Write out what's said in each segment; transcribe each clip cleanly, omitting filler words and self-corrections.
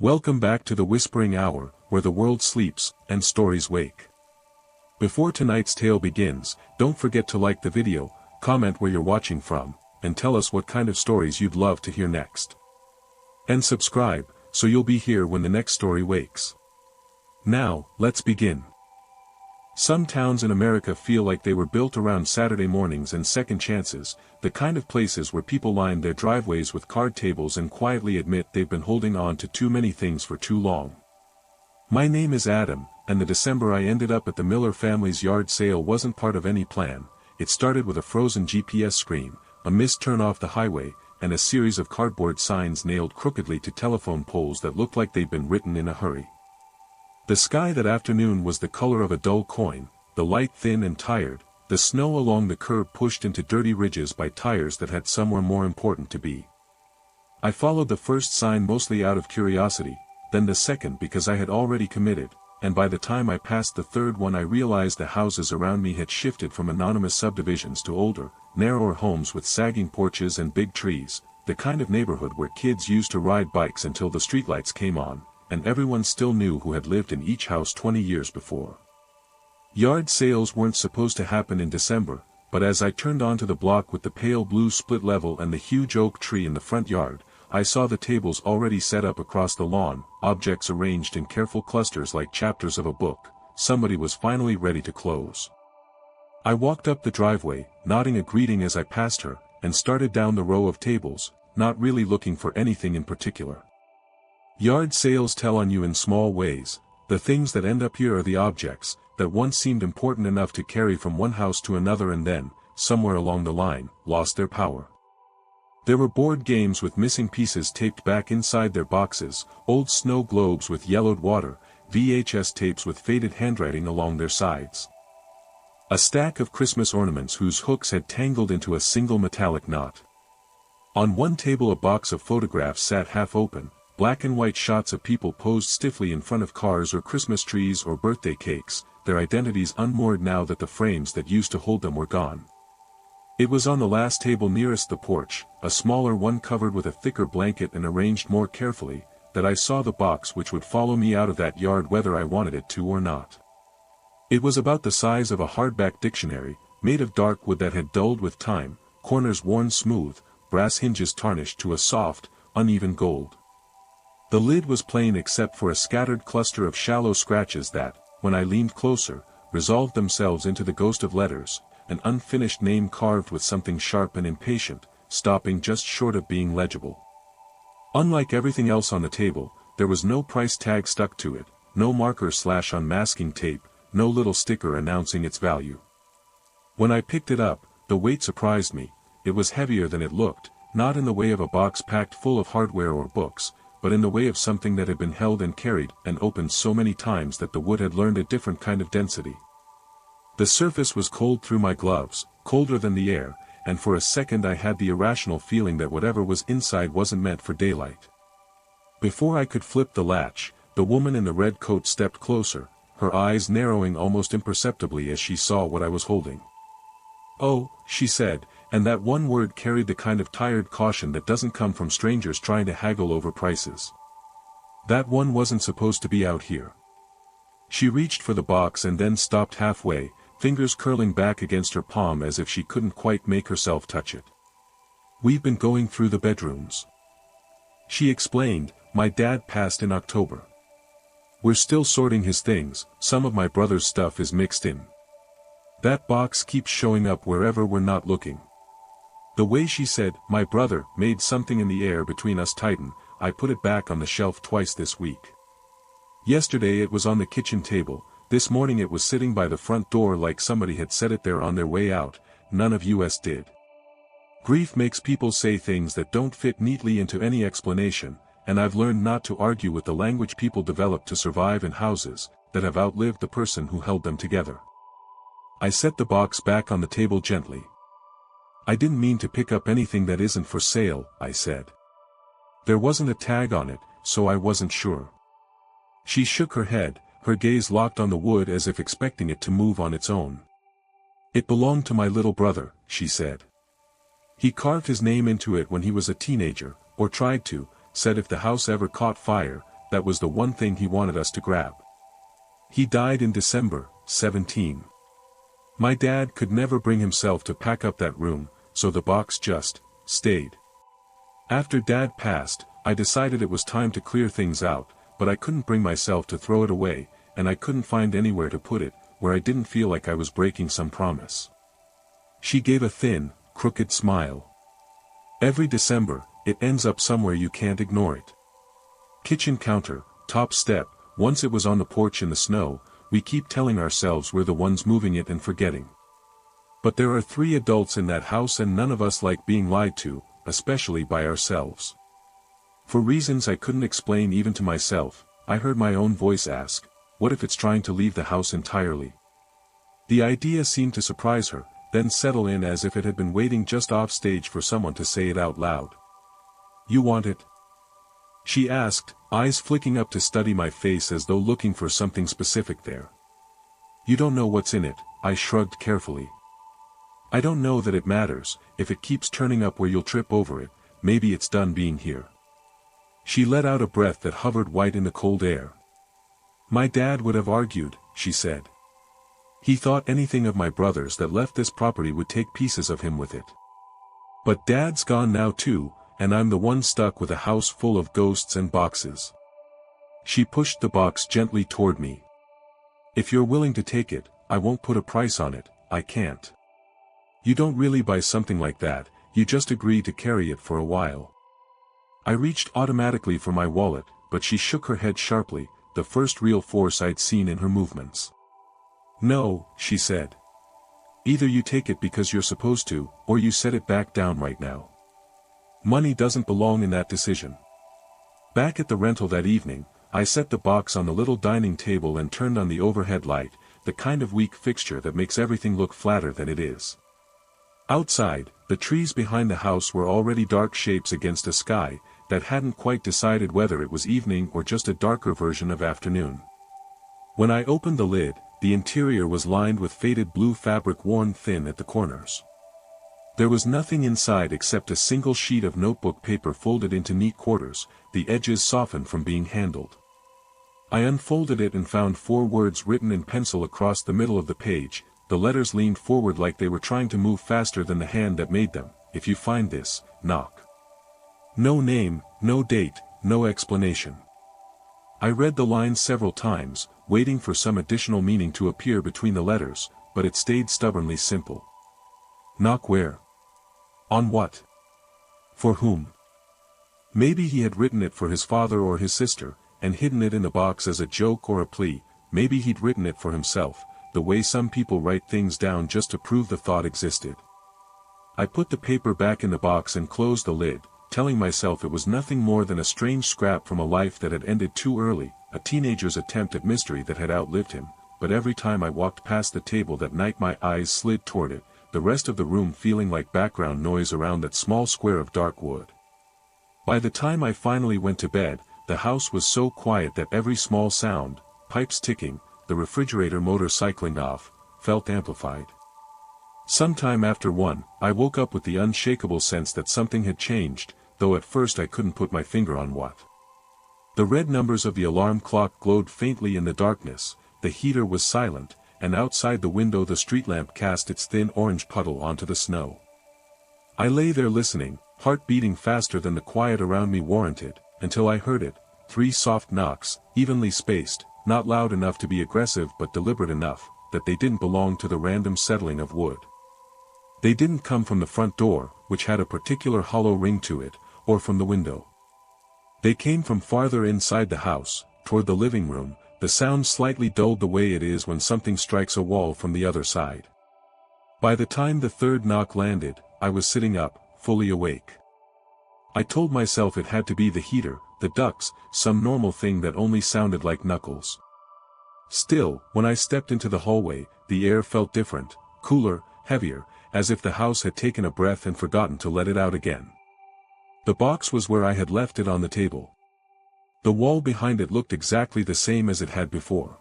Welcome back to the Whispering Hour, where the world sleeps, and stories wake. Before tonight's tale begins, don't forget to like the video, comment where you're watching from, and tell us what kind of stories you'd love to hear next. And subscribe, so you'll be here when the next story wakes. Now, let's begin. Some towns in America feel like they were built around Saturday mornings and second chances, the kind of places where people line their driveways with card tables and quietly admit they've been holding on to too many things for too long. My name is Adam, and the December I ended up at the Miller family's yard sale wasn't part of any plan. It started with a frozen GPS screen, a missed turn off the highway, and a series of cardboard signs nailed crookedly to telephone poles that looked like they'd been written in a hurry. The sky that afternoon was the color of a dull coin, the light thin and tired, the snow along the curb pushed into dirty ridges by tires that had somewhere more important to be. I followed the first sign mostly out of curiosity, then the second because I had already committed, and by the time I passed the third one I realized the houses around me had shifted from anonymous subdivisions to older, narrower homes with sagging porches and big trees, the kind of neighborhood where kids used to ride bikes until the streetlights came on, and everyone still knew who had lived in each house 20 years before. Yard sales weren't supposed to happen in December, but as I turned onto the block with the pale blue split level and the huge oak tree in the front yard, I saw the tables already set up across the lawn, objects arranged in careful clusters like chapters of a book. Somebody was finally ready to close. I walked up the driveway, nodding a greeting as I passed her, and started down the row of tables, not really looking for anything in particular. Yard sales tell on you in small ways. The things that end up here are the objects that once seemed important enough to carry from one house to another and then, somewhere along the line, lost their power. There were board games with missing pieces taped back inside their boxes, old snow globes with yellowed water, VHS tapes with faded handwriting along their sides. A stack of Christmas ornaments whose hooks had tangled into a single metallic knot. On one table a box of photographs sat half open, black and white shots of people posed stiffly in front of cars or Christmas trees or birthday cakes, their identities unmoored now that the frames that used to hold them were gone. It was on the last table nearest the porch, a smaller one covered with a thicker blanket and arranged more carefully, that I saw the box which would follow me out of that yard whether I wanted it to or not. It was about the size of a hardback dictionary, made of dark wood that had dulled with time, corners worn smooth, brass hinges tarnished to a soft, uneven gold. The lid was plain except for a scattered cluster of shallow scratches that, when I leaned closer, resolved themselves into the ghost of letters, an unfinished name carved with something sharp and impatient, stopping just short of being legible. Unlike everything else on the table, there was no price tag stuck to it, no marker/on masking tape, no little sticker announcing its value. When I picked it up, the weight surprised me. It was heavier than it looked, not in the way of a box packed full of hardware or books, but in the way of something that had been held and carried and opened so many times that the wood had learned a different kind of density. The surface was cold through my gloves, colder than the air, and for a second I had the irrational feeling that whatever was inside wasn't meant for daylight. Before I could flip the latch, the woman in the red coat stepped closer, her eyes narrowing almost imperceptibly as she saw what I was holding. "Oh," she said, and that one word carried the kind of tired caution that doesn't come from strangers trying to haggle over prices. "That one wasn't supposed to be out here." She reached for the box and then stopped halfway, fingers curling back against her palm as if she couldn't quite make herself touch it. "We've been going through the bedrooms," she explained. "My dad passed in October. We're still sorting his things, some of my brother's stuff is mixed in. That box keeps showing up wherever we're not looking." The way she said, "my brother," made something in the air between us tighten. I put it back on the shelf twice this week. Yesterday it was on the kitchen table, this morning it was sitting by the front door like somebody had set it there on their way out. None of us did. Grief makes people say things that don't fit neatly into any explanation, and I've learned not to argue with the language people develop to survive in houses that have outlived the person who held them together. I set the box back on the table gently. "I didn't mean to pick up anything that isn't for sale," I said. "There wasn't a tag on it, so I wasn't sure." She shook her head, her gaze locked on the wood as if expecting it to move on its own. "It belonged to my little brother," she said. "He carved his name into it when he was a teenager, or tried to, said if the house ever caught fire, that was the one thing he wanted us to grab. He died in December, 17. My dad could never bring himself to pack up that room, so the box just stayed. After Dad passed, I decided it was time to clear things out, but I couldn't bring myself to throw it away, and I couldn't find anywhere to put it, where I didn't feel like I was breaking some promise. She gave a thin, crooked smile. Every December, it ends up somewhere you can't ignore it. Kitchen counter, top step, once it was on the porch in the snow, we keep telling ourselves we're the ones moving it and forgetting. But there are 3 adults in that house and none of us like being lied to, especially by ourselves. For reasons I couldn't explain even to myself, I heard my own voice ask, what if it's trying to leave the house entirely? The idea seemed to surprise her, then settle in as if it had been waiting just off stage for someone to say it out loud. You want it? She asked, eyes flicking up to study my face as though looking for something specific there. You don't know what's in it, I shrugged carefully. I don't know that it matters, if it keeps turning up where you'll trip over it, maybe it's done being here. She let out a breath that hovered white in the cold air. My dad would have argued, she said. He thought anything of my brothers that left this property would take pieces of him with it. But Dad's gone now too, and I'm the one stuck with a house full of ghosts and boxes. She pushed the box gently toward me. If you're willing to take it, I won't put a price on it, I can't. You don't really buy something like that, you just agree to carry it for a while. I reached automatically for my wallet, but she shook her head sharply, the first real force I'd seen in her movements. No, she said. Either you take it because you're supposed to, or you set it back down right now. Money doesn't belong in that decision. Back at the rental that evening, I set the box on the little dining table and turned on the overhead light, the kind of weak fixture that makes everything look flatter than it is. Outside, the trees behind the house were already dark shapes against a sky that hadn't quite decided whether it was evening or just a darker version of afternoon. When I opened the lid, the interior was lined with faded blue fabric worn thin at the corners. There was nothing inside except a single sheet of notebook paper folded into neat quarters, the edges softened from being handled. I unfolded it and found 4 words written in pencil across the middle of the page. The letters leaned forward like they were trying to move faster than the hand that made them. If you find this, knock. No name, no date, no explanation. I read the lines several times, waiting for some additional meaning to appear between the letters, but it stayed stubbornly simple. Knock where? On what? For whom? Maybe he had written it for his father or his sister, and hidden it in the box as a joke or a plea. Maybe he'd written it for himself, the way some people write things down just to prove the thought existed. I put the paper back in the box and closed the lid, telling myself it was nothing more than a strange scrap from a life that had ended too early, a teenager's attempt at mystery that had outlived him. But every time I walked past the table that night my eyes slid toward it, the rest of the room feeling like background noise around that small square of dark wood. By the time I finally went to bed, the house was so quiet that every small sound, pipes ticking, the refrigerator motor cycling off, felt amplified. Sometime after 1, I woke up with the unshakable sense that something had changed, though at first I couldn't put my finger on what. The red numbers of the alarm clock glowed faintly in the darkness, the heater was silent, and outside the window the street lamp cast its thin orange puddle onto the snow. I lay there listening, heart beating faster than the quiet around me warranted, until I heard it, 3 soft knocks, evenly spaced, not loud enough to be aggressive but deliberate enough, that they didn't belong to the random settling of wood. They didn't come from the front door, which had a particular hollow ring to it, or from the window. They came from farther inside the house, toward the living room. The sound slightly dulled the way it is when something strikes a wall from the other side. By the time the 3rd knock landed, I was sitting up, fully awake. I told myself it had to be the heater, the ducks, some normal thing that only sounded like knuckles. Still, when I stepped into the hallway, the air felt different, cooler, heavier, as if the house had taken a breath and forgotten to let it out again. The box was where I had left it on the table. The wall behind it looked exactly the same as it had before.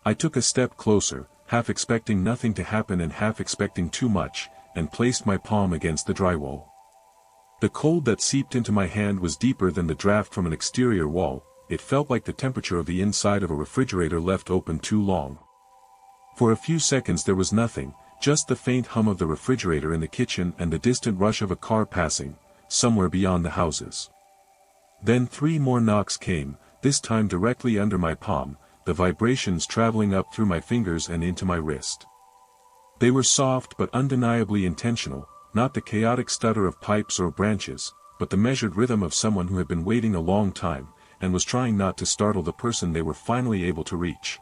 I took a step closer, half expecting nothing to happen and half expecting too much, and placed my palm against the drywall. The cold that seeped into my hand was deeper than the draft from an exterior wall. it felt like the temperature of the inside of a refrigerator left open too long. For a few seconds there was nothing, just the faint hum of the refrigerator in the kitchen and the distant rush of a car passing, somewhere beyond the houses. Then 3 more knocks came, this time directly under my palm, the vibrations traveling up through my fingers and into my wrist. They were soft but undeniably intentional, not the chaotic stutter of pipes or branches, but the measured rhythm of someone who had been waiting a long time, and was trying not to startle the person they were finally able to reach.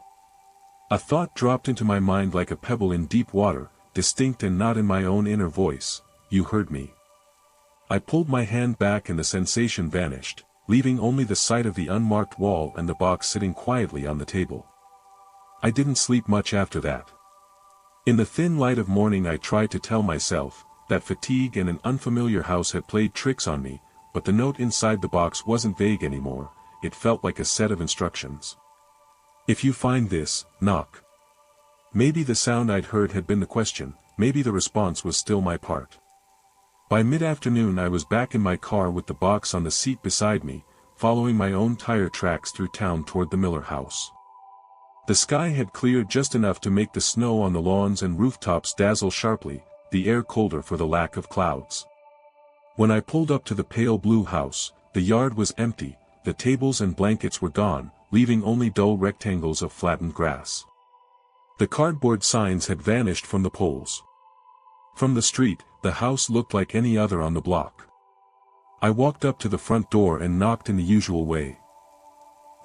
A thought dropped into my mind like a pebble in deep water, distinct and not in my own inner voice: "You heard me." I pulled my hand back and the sensation vanished, leaving only the sight of the unmarked wall and the box sitting quietly on the table. I didn't sleep much after that. In the thin light of morning I tried to tell myself that fatigue and an unfamiliar house had played tricks on me, but the note inside the box wasn't vague anymore, it felt like a set of instructions. "If you find this, knock." Maybe the sound I'd heard had been the question, maybe the response was still my part. By mid-afternoon I was back in my car with the box on the seat beside me, following my own tire tracks through town toward the Miller house. The sky had cleared just enough to make the snow on the lawns and rooftops dazzle sharply, the air colder for the lack of clouds. When I pulled up to the pale blue house, the yard was empty, the tables and blankets were gone, leaving only dull rectangles of flattened grass. The cardboard signs had vanished from the poles. From the street, the house looked like any other on the block. I walked up to the front door and knocked in the usual way.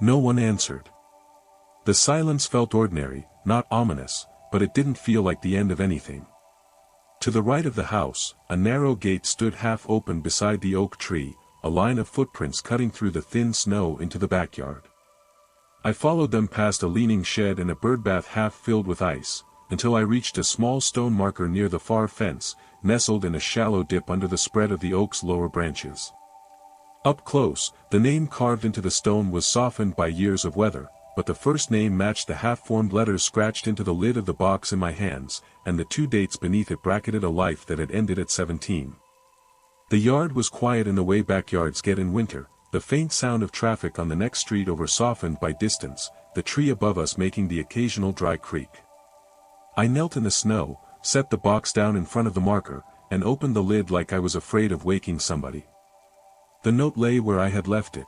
No one answered. The silence felt ordinary, not ominous, but it didn't feel like the end of anything. To the right of the house, a narrow gate stood half open beside the oak tree, a line of footprints cutting through the thin snow into the backyard. I followed them past a leaning shed and a birdbath half filled with ice, until I reached a small stone marker near the far fence, nestled in a shallow dip under the spread of the oak's lower branches. Up close, the name carved into the stone was softened by years of weather, but the first name matched the half-formed letters scratched into the lid of the box in my hands, and the 2 dates beneath it bracketed a life that had ended at 17. The yard was quiet in the way backyards get in winter, the faint sound of traffic on the next street over softened by distance, the tree above us making the occasional dry creak. I knelt in the snow, set the box down in front of the marker, and opened the lid like I was afraid of waking somebody. The note lay where I had left it.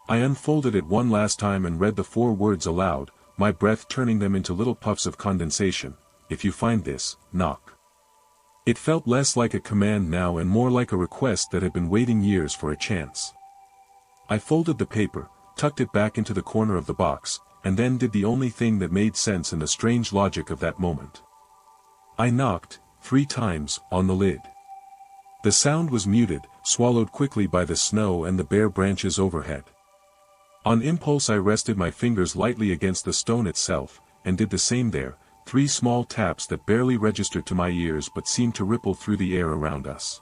I unfolded it one last time and read the 4 words aloud, my breath turning them into little puffs of condensation: "If you find this, knock." It felt less like a command now and more like a request that had been waiting years for a chance. I folded the paper, tucked it back into the corner of the box, and then did the only thing that made sense in the strange logic of that moment. I knocked, 3 times, on the lid. The sound was muted, swallowed quickly by the snow and the bare branches overhead. On impulse I rested my fingers lightly against the stone itself, and did the same there, 3 small taps that barely registered to my ears but seemed to ripple through the air around us.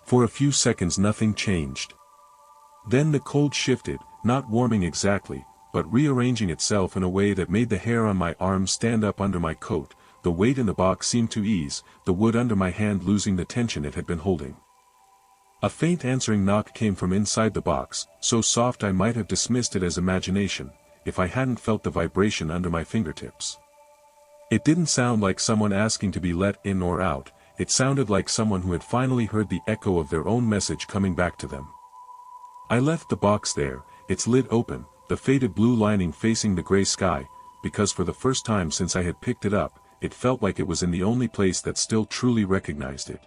For a few seconds nothing changed. Then the cold shifted, not warming exactly, but rearranging itself in a way that made the hair on my arms stand up under my coat, the weight in the box seemed to ease, the wood under my hand losing the tension it had been holding. A faint answering knock came from inside the box, so soft I might have dismissed it as imagination, if I hadn't felt the vibration under my fingertips. It didn't sound like someone asking to be let in or out, it sounded like someone who had finally heard the echo of their own message coming back to them. I left the box there, its lid open, the faded blue lining facing the gray sky, because for the first time since I had picked it up, it felt like it was in the only place that still truly recognized it.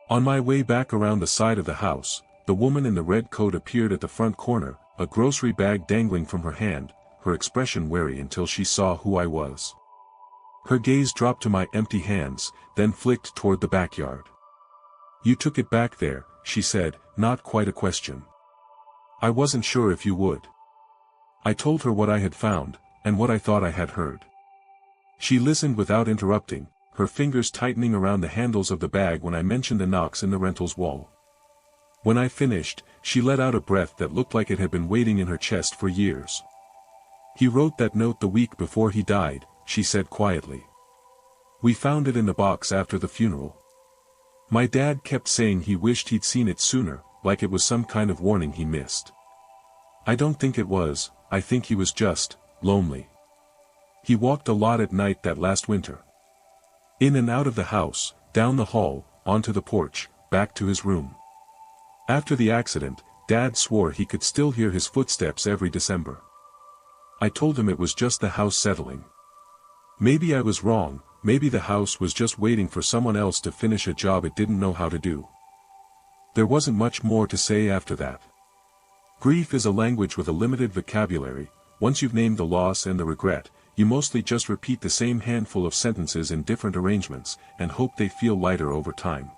On my way back around the side of the house, the woman in the red coat appeared at the front corner, a grocery bag dangling from her hand, her expression wary until she saw who I was. Her gaze dropped to my empty hands, then flicked toward the backyard. "You took it back there," she said, not quite a question. "I wasn't sure if you would." I told her what I had found, and what I thought I had heard. She listened without interrupting, her fingers tightening around the handles of the bag when I mentioned the knocks in the rental's wall. When I finished, she let out a breath that looked like it had been waiting in her chest for years. "He wrote that note the week before he died," she said quietly. "We found it in the box after the funeral. My dad kept saying he wished he'd seen it sooner, like it was some kind of warning he missed." I don't think it was, I think he was just lonely. He walked a lot at night that last winter. In and out of the house, down the hall, onto the porch, back to his room. After the accident, Dad swore he could still hear his footsteps every December. I told him it was just the house settling. Maybe I was wrong, maybe the house was just waiting for someone else to finish a job it didn't know how to do. There wasn't much more to say after that. Grief is a language with a limited vocabulary. Once you've named the loss and the regret, you mostly just repeat the same handful of sentences in different arrangements, and hope they feel lighter over time.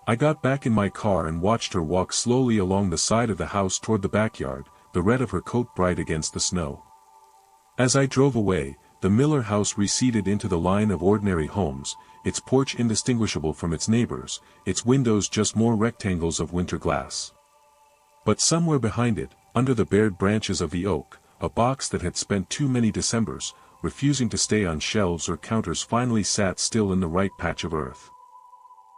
I got back in my car and watched her walk slowly along the side of the house toward the backyard, the red of her coat bright against the snow. As I drove away, the Miller house receded into the line of ordinary homes, its porch indistinguishable from its neighbors, its windows just more rectangles of winter glass. But somewhere behind it, under the bared branches of the oak, a box that had spent too many Decembers, refusing to stay on shelves or counters finally sat still in the right patch of earth.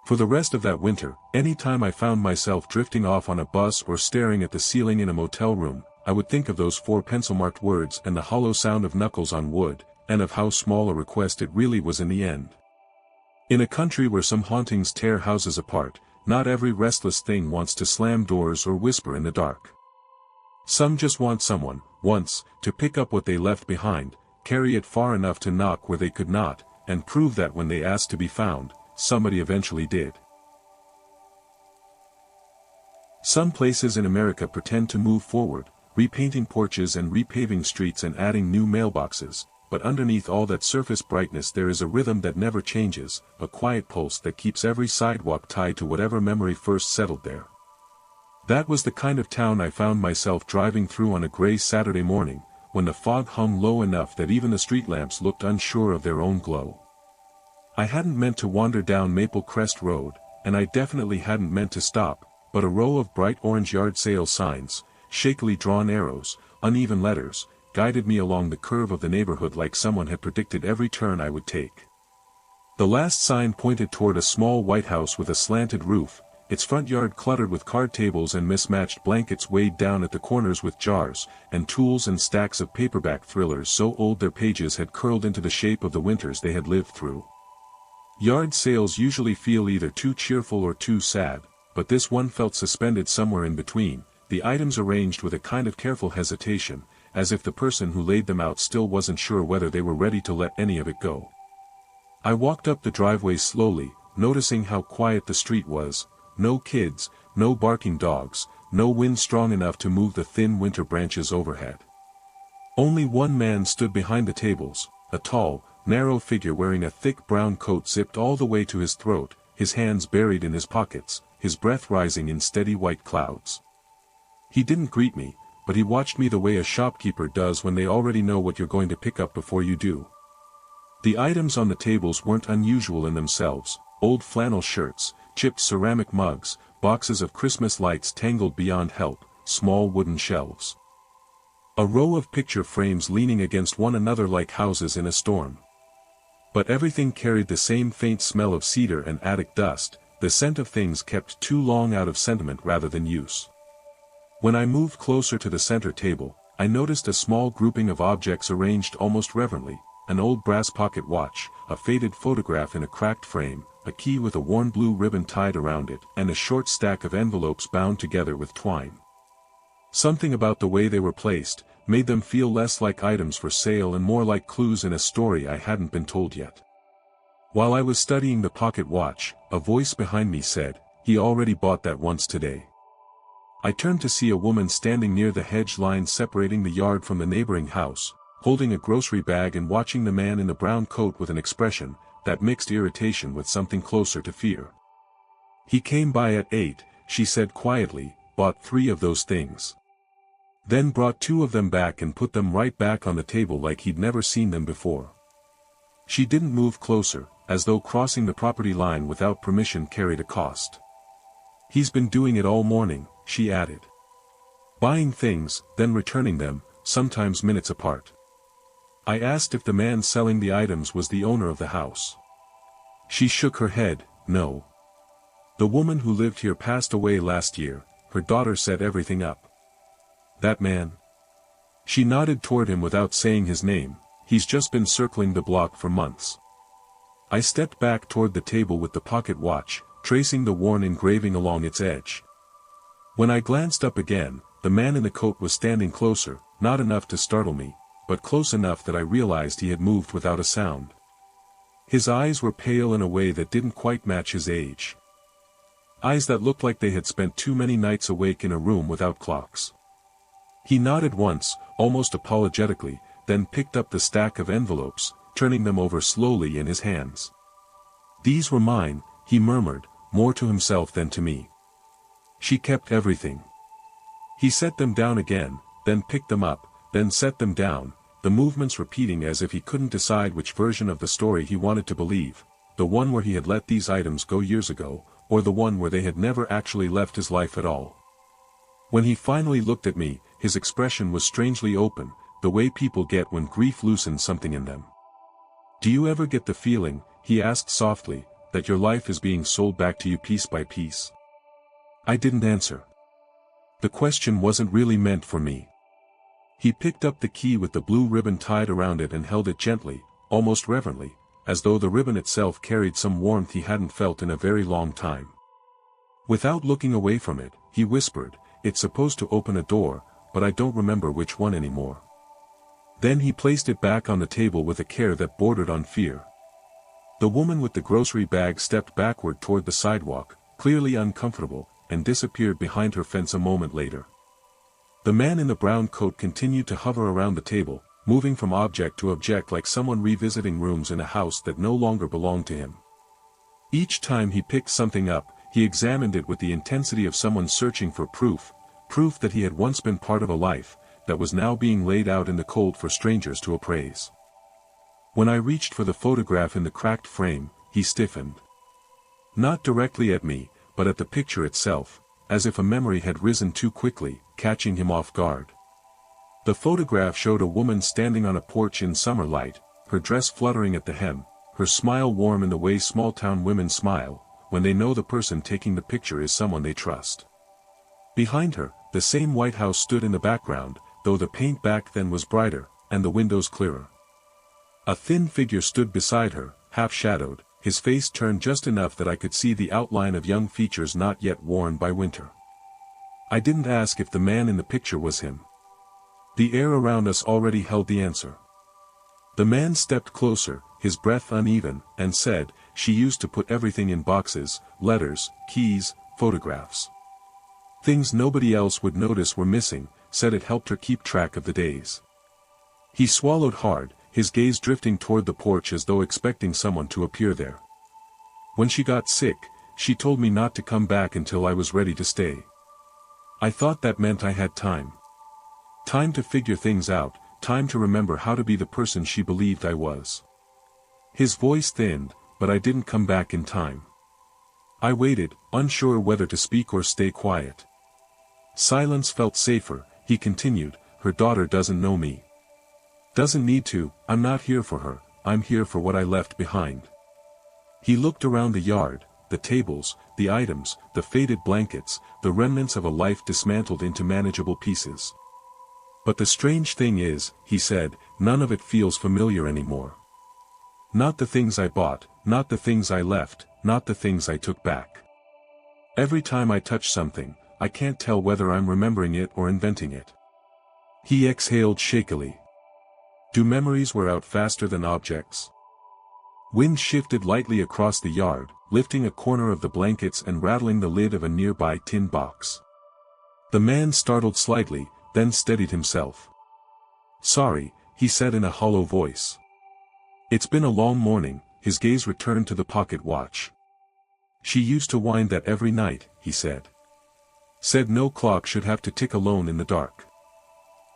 For the rest of that winter, any time I found myself drifting off on a bus or staring at the ceiling in a motel room, I would think of those 4 pencil-marked words and the hollow sound of knuckles on wood, and of how small a request it really was in the end. In a country where some hauntings tear houses apart, not every restless thing wants to slam doors or whisper in the dark. Some just want someone, once, to pick up what they left behind, carry it far enough to knock where they could not, and prove that when they asked to be found, somebody eventually did. Some places in America pretend to move forward, repainting porches and repaving streets and adding new mailboxes, but underneath all that surface brightness there is a rhythm that never changes, a quiet pulse that keeps every sidewalk tied to whatever memory first settled there. That was the kind of town I found myself driving through on a gray Saturday morning, when the fog hung low enough that even the street lamps looked unsure of their own glow. I hadn't meant to wander down Maple Crest Road, and I definitely hadn't meant to stop, but a row of bright orange yard sale signs, shakily drawn arrows, uneven letters, guided me along the curve of the neighborhood like someone had predicted every turn I would take. The last sign pointed toward a small white house with a slanted roof, its front yard cluttered with card tables and mismatched blankets weighed down at the corners with jars, and tools and stacks of paperback thrillers so old their pages had curled into the shape of the winters they had lived through. Yard sales usually feel either too cheerful or too sad, but this one felt suspended somewhere in between, the items arranged with a kind of careful hesitation, as if the person who laid them out still wasn't sure whether they were ready to let any of it go. I walked up the driveway slowly, noticing how quiet the street was, no kids, no barking dogs, no wind strong enough to move the thin winter branches overhead. Only one man stood behind the tables, a tall, narrow figure wearing a thick brown coat zipped all the way to his throat, his hands buried in his pockets, his breath rising in steady white clouds. He didn't greet me, but he watched me the way a shopkeeper does when they already know what you're going to pick up before you do. The items on the tables weren't unusual in themselves: old flannel shirts, chipped ceramic mugs, boxes of Christmas lights tangled beyond help, small wooden shelves. A row of picture frames leaning against one another like houses in a storm. But everything carried the same faint smell of cedar and attic dust, the scent of things kept too long out of sentiment rather than use. When I moved closer to the center table, I noticed a small grouping of objects arranged almost reverently: an old brass pocket watch, a faded photograph in a cracked frame, a key with a worn blue ribbon tied around it, and a short stack of envelopes bound together with twine. Something about the way they were placed made them feel less like items for sale and more like clues in a story I hadn't been told yet. While I was studying the pocket watch, a voice behind me said, "He already bought that once today." I turned to see a woman standing near the hedge line separating the yard from the neighboring house, holding a grocery bag and watching the man in the brown coat with an expression that mixed irritation with something closer to fear. "He came by at 8, she said quietly, "bought 3 of those things. Then brought 2 of them back and put them right back on the table like he'd never seen them before." She didn't move closer, as though crossing the property line without permission carried a cost. "He's been doing it all morning," she added. "Buying things, then returning them, sometimes minutes apart." I asked if the man selling the items was the owner of the house. She shook her head, "No. The woman who lived here passed away last year, her daughter set everything up." That man? She nodded toward him without saying his name. He's just been circling the block for months. I stepped back toward the table with the pocket watch, tracing the worn engraving along its edge. When I glanced up again, the man in the coat was standing closer, not enough to startle me, but close enough that I realized he had moved without a sound. His eyes were pale in a way that didn't quite match his age. Eyes that looked like they had spent too many nights awake in a room without clocks. He nodded once, almost apologetically, then picked up the stack of envelopes, turning them over slowly in his hands. "These were mine," he murmured, more to himself than to me. "She kept everything." He set them down again, then picked them up, then set them down, the movements repeating as if he couldn't decide which version of the story he wanted to believe, the one where he had let these items go years ago, or the one where they had never actually left his life at all. When he finally looked at me, his expression was strangely open, the way people get when grief loosens something in them. "Do you ever get the feeling," he asked softly, "that your life is being sold back to you piece by piece?" I didn't answer. The question wasn't really meant for me. He picked up the key with the blue ribbon tied around it and held it gently, almost reverently, as though the ribbon itself carried some warmth he hadn't felt in a very long time. Without looking away from it, he whispered, "It's supposed to open a door, but I don't remember which one anymore." Then he placed it back on the table with a care that bordered on fear. The woman with the grocery bag stepped backward toward the sidewalk, clearly uncomfortable, and disappeared behind her fence a moment later. The man in the brown coat continued to hover around the table, moving from object to object like someone revisiting rooms in a house that no longer belonged to him. Each time he picked something up, he examined it with the intensity of someone searching for proof that he had once been part of a life, that was now being laid out in the cold for strangers to appraise. When I reached for the photograph in the cracked frame, he stiffened. Not directly at me, but at the picture itself, as if a memory had risen too quickly, catching him off guard. The photograph showed a woman standing on a porch in summer light, her dress fluttering at the hem, her smile warm in the way small-town women smile, when they know the person taking the picture is someone they trust. Behind her, the same White House stood in the background, though the paint back then was brighter, and the windows clearer. A thin figure stood beside her, half-shadowed, his face turned just enough that I could see the outline of young features not yet worn by winter. I didn't ask if the man in the picture was him. The air around us already held the answer. The man stepped closer, his breath uneven, and said, "She used to put everything in boxes, letters, keys, photographs. Things nobody else would notice were missing," said it helped her keep track of the days. He swallowed hard, his gaze drifting toward the porch as though expecting someone to appear there. "When she got sick, she told me not to come back until I was ready to stay. I thought that meant I had time. Time to figure things out, time to remember how to be the person she believed I was." His voice thinned, but I didn't come back in time. I waited, unsure whether to speak or stay quiet. Silence felt safer, he continued, "Her daughter doesn't know me. Doesn't need to, I'm not here for her, I'm here for what I left behind." He looked around the yard, the tables, the items, the faded blankets, the remnants of a life dismantled into manageable pieces. "But the strange thing is," he said, "none of it feels familiar anymore. Not the things I bought, not the things I left, not the things I took back. Every time I touch something, I can't tell whether I'm remembering it or inventing it." He exhaled shakily. "Do memories wear out faster than objects?" Wind shifted lightly across the yard, lifting a corner of the blankets and rattling the lid of a nearby tin box. The man startled slightly, then steadied himself. "Sorry," he said in a hollow voice. "It's been a long morning." His gaze returned to the pocket watch. "She used to wind that every night," he said. "Said no clock should have to tick alone in the dark."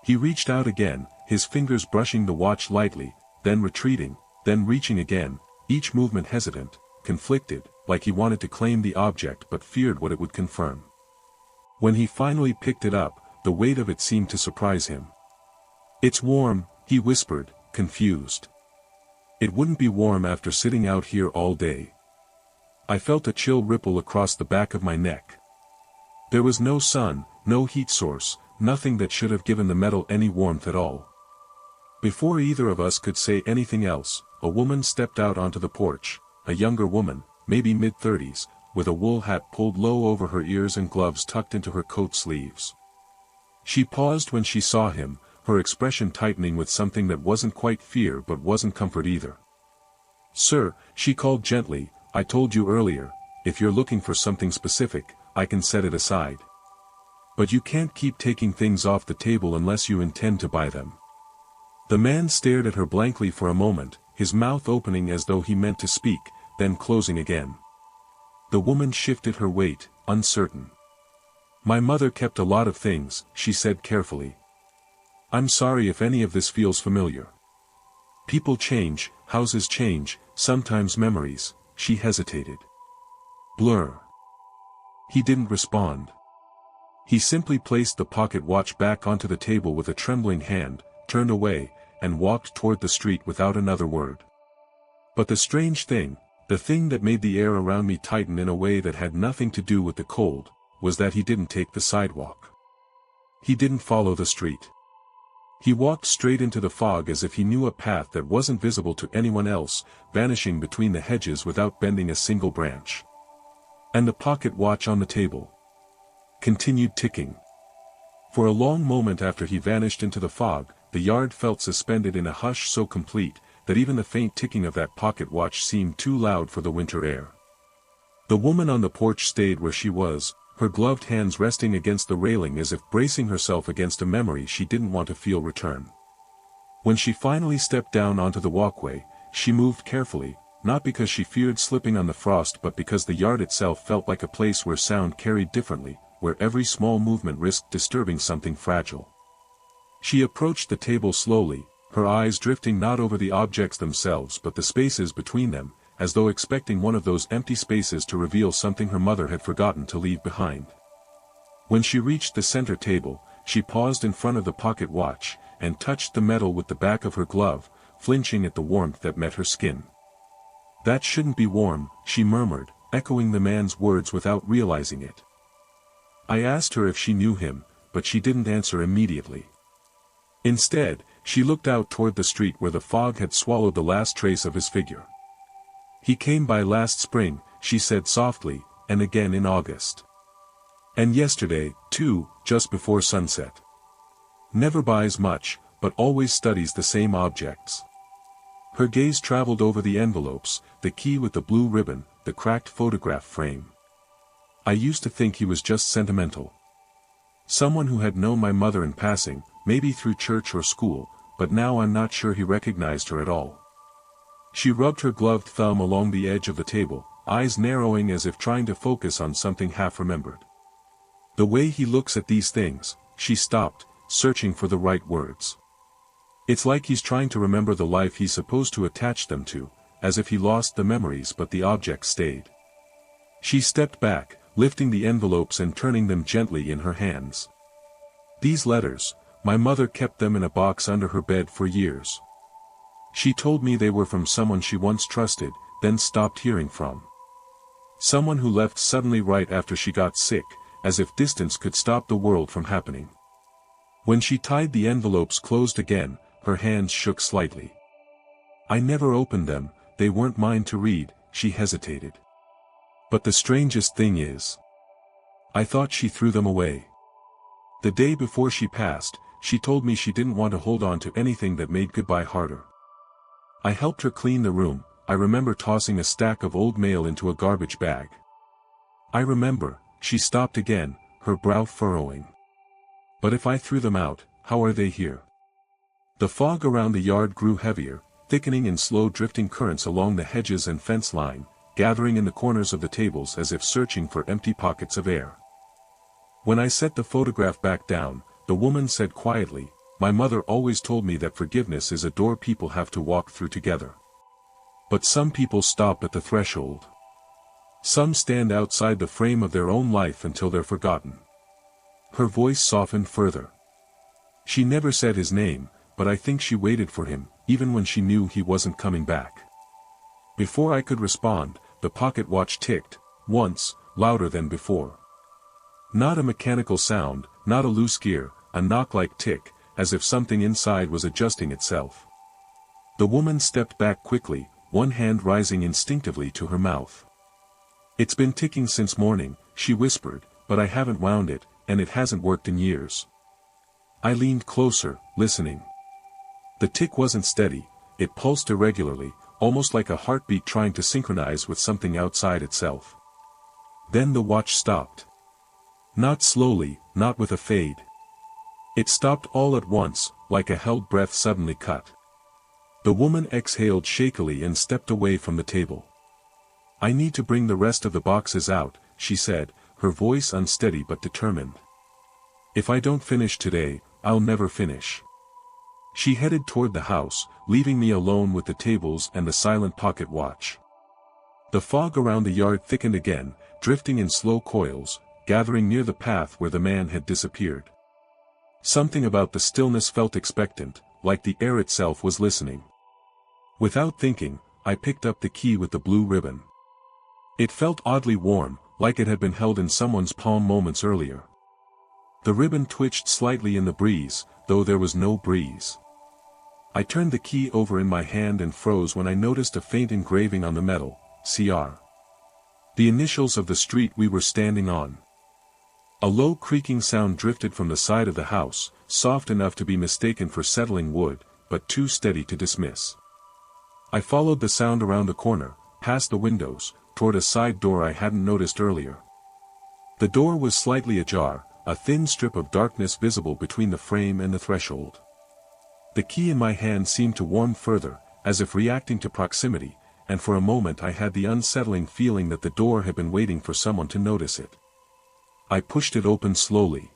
He reached out again, his fingers brushing the watch lightly, then retreating, then reaching again, each movement hesitant, conflicted, like he wanted to claim the object but feared what it would confirm. When he finally picked it up, the weight of it seemed to surprise him. "It's warm," he whispered, confused. "It wouldn't be warm after sitting out here all day." I felt a chill ripple across the back of my neck. There was no sun, no heat source, nothing that should have given the metal any warmth at all. Before either of us could say anything else, a woman stepped out onto the porch, a younger woman, maybe mid-30s, with a wool hat pulled low over her ears and gloves tucked into her coat sleeves. She paused when she saw him, her expression tightening with something that wasn't quite fear but wasn't comfort either. "Sir," she called gently, "I told you earlier, if you're looking for something specific, I can set it aside. But you can't keep taking things off the table unless you intend to buy them." The man stared at her blankly for a moment, his mouth opening as though he meant to speak, then closing again. The woman shifted her weight, uncertain. "My mother kept a lot of things," she said carefully. "I'm sorry if any of this feels familiar. People change, houses change, sometimes memories." She hesitated. "Blur." He didn't respond. He simply placed the pocket watch back onto the table with a trembling hand, turned away, and walked toward the street without another word. But the strange thing, the thing that made the air around me tighten in a way that had nothing to do with the cold, was that he didn't take the sidewalk. He didn't follow the street. He walked straight into the fog as if he knew a path that wasn't visible to anyone else, vanishing between the hedges without bending a single branch. And the pocket watch on the table continued ticking. For a long moment after he vanished into the fog, the yard felt suspended in a hush so complete, that even the faint ticking of that pocket watch seemed too loud for the winter air. The woman on the porch stayed where she was, her gloved hands resting against the railing as if bracing herself against a memory she didn't want to feel return. When she finally stepped down onto the walkway, she moved carefully, not because she feared slipping on the frost but because the yard itself felt like a place where sound carried differently, where every small movement risked disturbing something fragile. She approached the table slowly, her eyes drifting not over the objects themselves but the spaces between them, as though expecting one of those empty spaces to reveal something her mother had forgotten to leave behind. When she reached the center table, she paused in front of the pocket watch, and touched the metal with the back of her glove, flinching at the warmth that met her skin. "That shouldn't be warm," she murmured, echoing the man's words without realizing it. I asked her if she knew him, but she didn't answer immediately. Instead, she looked out toward the street where the fog had swallowed the last trace of his figure. "He came by last spring," she said softly, "and again in August. And yesterday, too, just before sunset. Never buys much, but always studies the same objects." Her gaze traveled over the envelopes, the key with the blue ribbon, the cracked photograph frame. "I used to think he was just sentimental. Someone who had known my mother in passing, maybe through church or school, but now I'm not sure he recognized her at all." She rubbed her gloved thumb along the edge of the table, eyes narrowing as if trying to focus on something half-remembered. "The way he looks at these things," she stopped, searching for the right words. "It's like he's trying to remember the life he's supposed to attach them to, as if he lost the memories but the objects stayed." She stepped back, lifting the envelopes and turning them gently in her hands. "These letters, my mother kept them in a box under her bed for years. She told me they were from someone she once trusted, then stopped hearing from. Someone who left suddenly right after she got sick, as if distance could stop the world from happening." When she tied the envelopes closed again, her hands shook slightly. "I never opened them, they weren't mine to read," she hesitated. "But the strangest thing is, I thought she threw them away. The day before she passed, she told me she didn't want to hold on to anything that made goodbye harder. I helped her clean the room. I remember tossing a stack of old mail into a garbage bag. I remember," she stopped again, her brow furrowing. "But if I threw them out, how are they here?" The fog around the yard grew heavier, thickening in slow drifting currents along the hedges and fence line, gathering in the corners of the tables as if searching for empty pockets of air. When I set the photograph back down, the woman said quietly, "My mother always told me that forgiveness is a door people have to walk through together. But some people stop at the threshold. Some stand outside the frame of their own life until they're forgotten." Her voice softened further. "She never said his name, but I think she waited for him, even when she knew he wasn't coming back." Before I could respond, the pocket watch ticked, once, louder than before. Not a mechanical sound, not a loose gear, a knock-like tick, as if something inside was adjusting itself. The woman stepped back quickly, one hand rising instinctively to her mouth. "It's been ticking since morning," she whispered, "but I haven't wound it, and it hasn't worked in years." I leaned closer, listening. The tick wasn't steady, it pulsed irregularly, almost like a heartbeat trying to synchronize with something outside itself. Then the watch stopped. Not slowly, not with a fade. It stopped all at once, like a held breath suddenly cut. The woman exhaled shakily and stepped away from the table. "I need to bring the rest of the boxes out," she said, her voice unsteady but determined. "If I don't finish today, I'll never finish." She headed toward the house, leaving me alone with the tables and the silent pocket watch. The fog around the yard thickened again, drifting in slow coils, gathering near the path where the man had disappeared. Something about the stillness felt expectant, like the air itself was listening. Without thinking, I picked up the key with the blue ribbon. It felt oddly warm, like it had been held in someone's palm moments earlier. The ribbon twitched slightly in the breeze, though there was no breeze. I turned the key over in my hand and froze when I noticed a faint engraving on the metal, CR. The initials of the street we were standing on. A low creaking sound drifted from the side of the house, soft enough to be mistaken for settling wood, but too steady to dismiss. I followed the sound around the corner, past the windows, toward a side door I hadn't noticed earlier. The door was slightly ajar, a thin strip of darkness visible between the frame and the threshold. The key in my hand seemed to warm further, as if reacting to proximity, and for a moment I had the unsettling feeling that the door had been waiting for someone to notice it. I pushed it open slowly.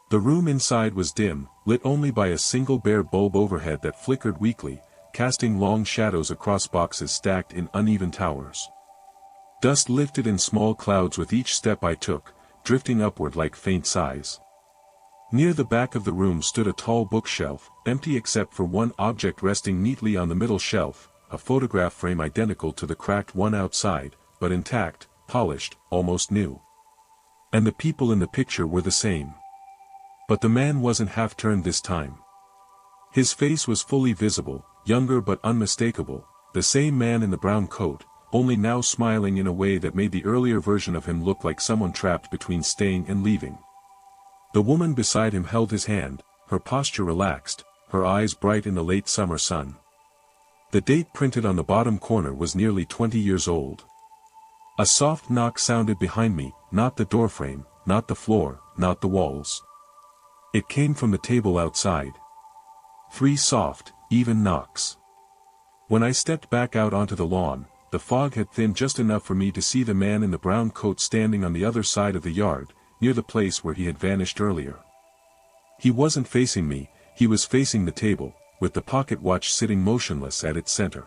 The room inside was dim, lit only by a single bare bulb overhead that flickered weakly, casting long shadows across boxes stacked in uneven towers. Dust lifted in small clouds with each step I took, drifting upward like faint sighs. Near the back of the room stood a tall bookshelf, empty except for one object resting neatly on the middle shelf, a photograph frame identical to the cracked one outside, but intact, polished, almost new. And the people in the picture were the same. But the man wasn't half-turned this time. His face was fully visible, younger but unmistakable, the same man in the brown coat, only now smiling in a way that made the earlier version of him look like someone trapped between staying and leaving. The woman beside him held his hand, her posture relaxed, her eyes bright in the late summer sun. The date printed on the bottom corner was nearly 20 years old. A soft knock sounded behind me, not the doorframe, not the floor, not the walls. It came from the table outside. 3 soft, even knocks. When I stepped back out onto the lawn, the fog had thinned just enough for me to see the man in the brown coat standing on the other side of the yard, near the place where he had vanished earlier. He wasn't facing me, he was facing the table, with the pocket watch sitting motionless at its center.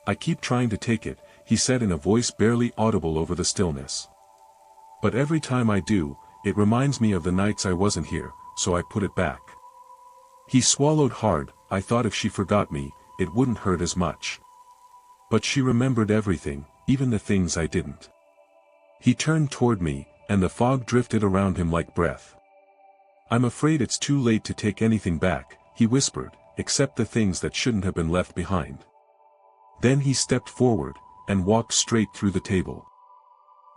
"I keep trying to take it," he said in a voice barely audible over the stillness. "But every time I do, it reminds me of the nights I wasn't here, so I put it back." He swallowed hard. I thought if she forgot me, it wouldn't hurt as much. But she remembered everything, even the things I didn't. He turned toward me, and the fog drifted around him like breath. "I'm afraid it's too late to take anything back," he whispered, "except the things that shouldn't have been left behind." Then he stepped forward, and walked straight through the table.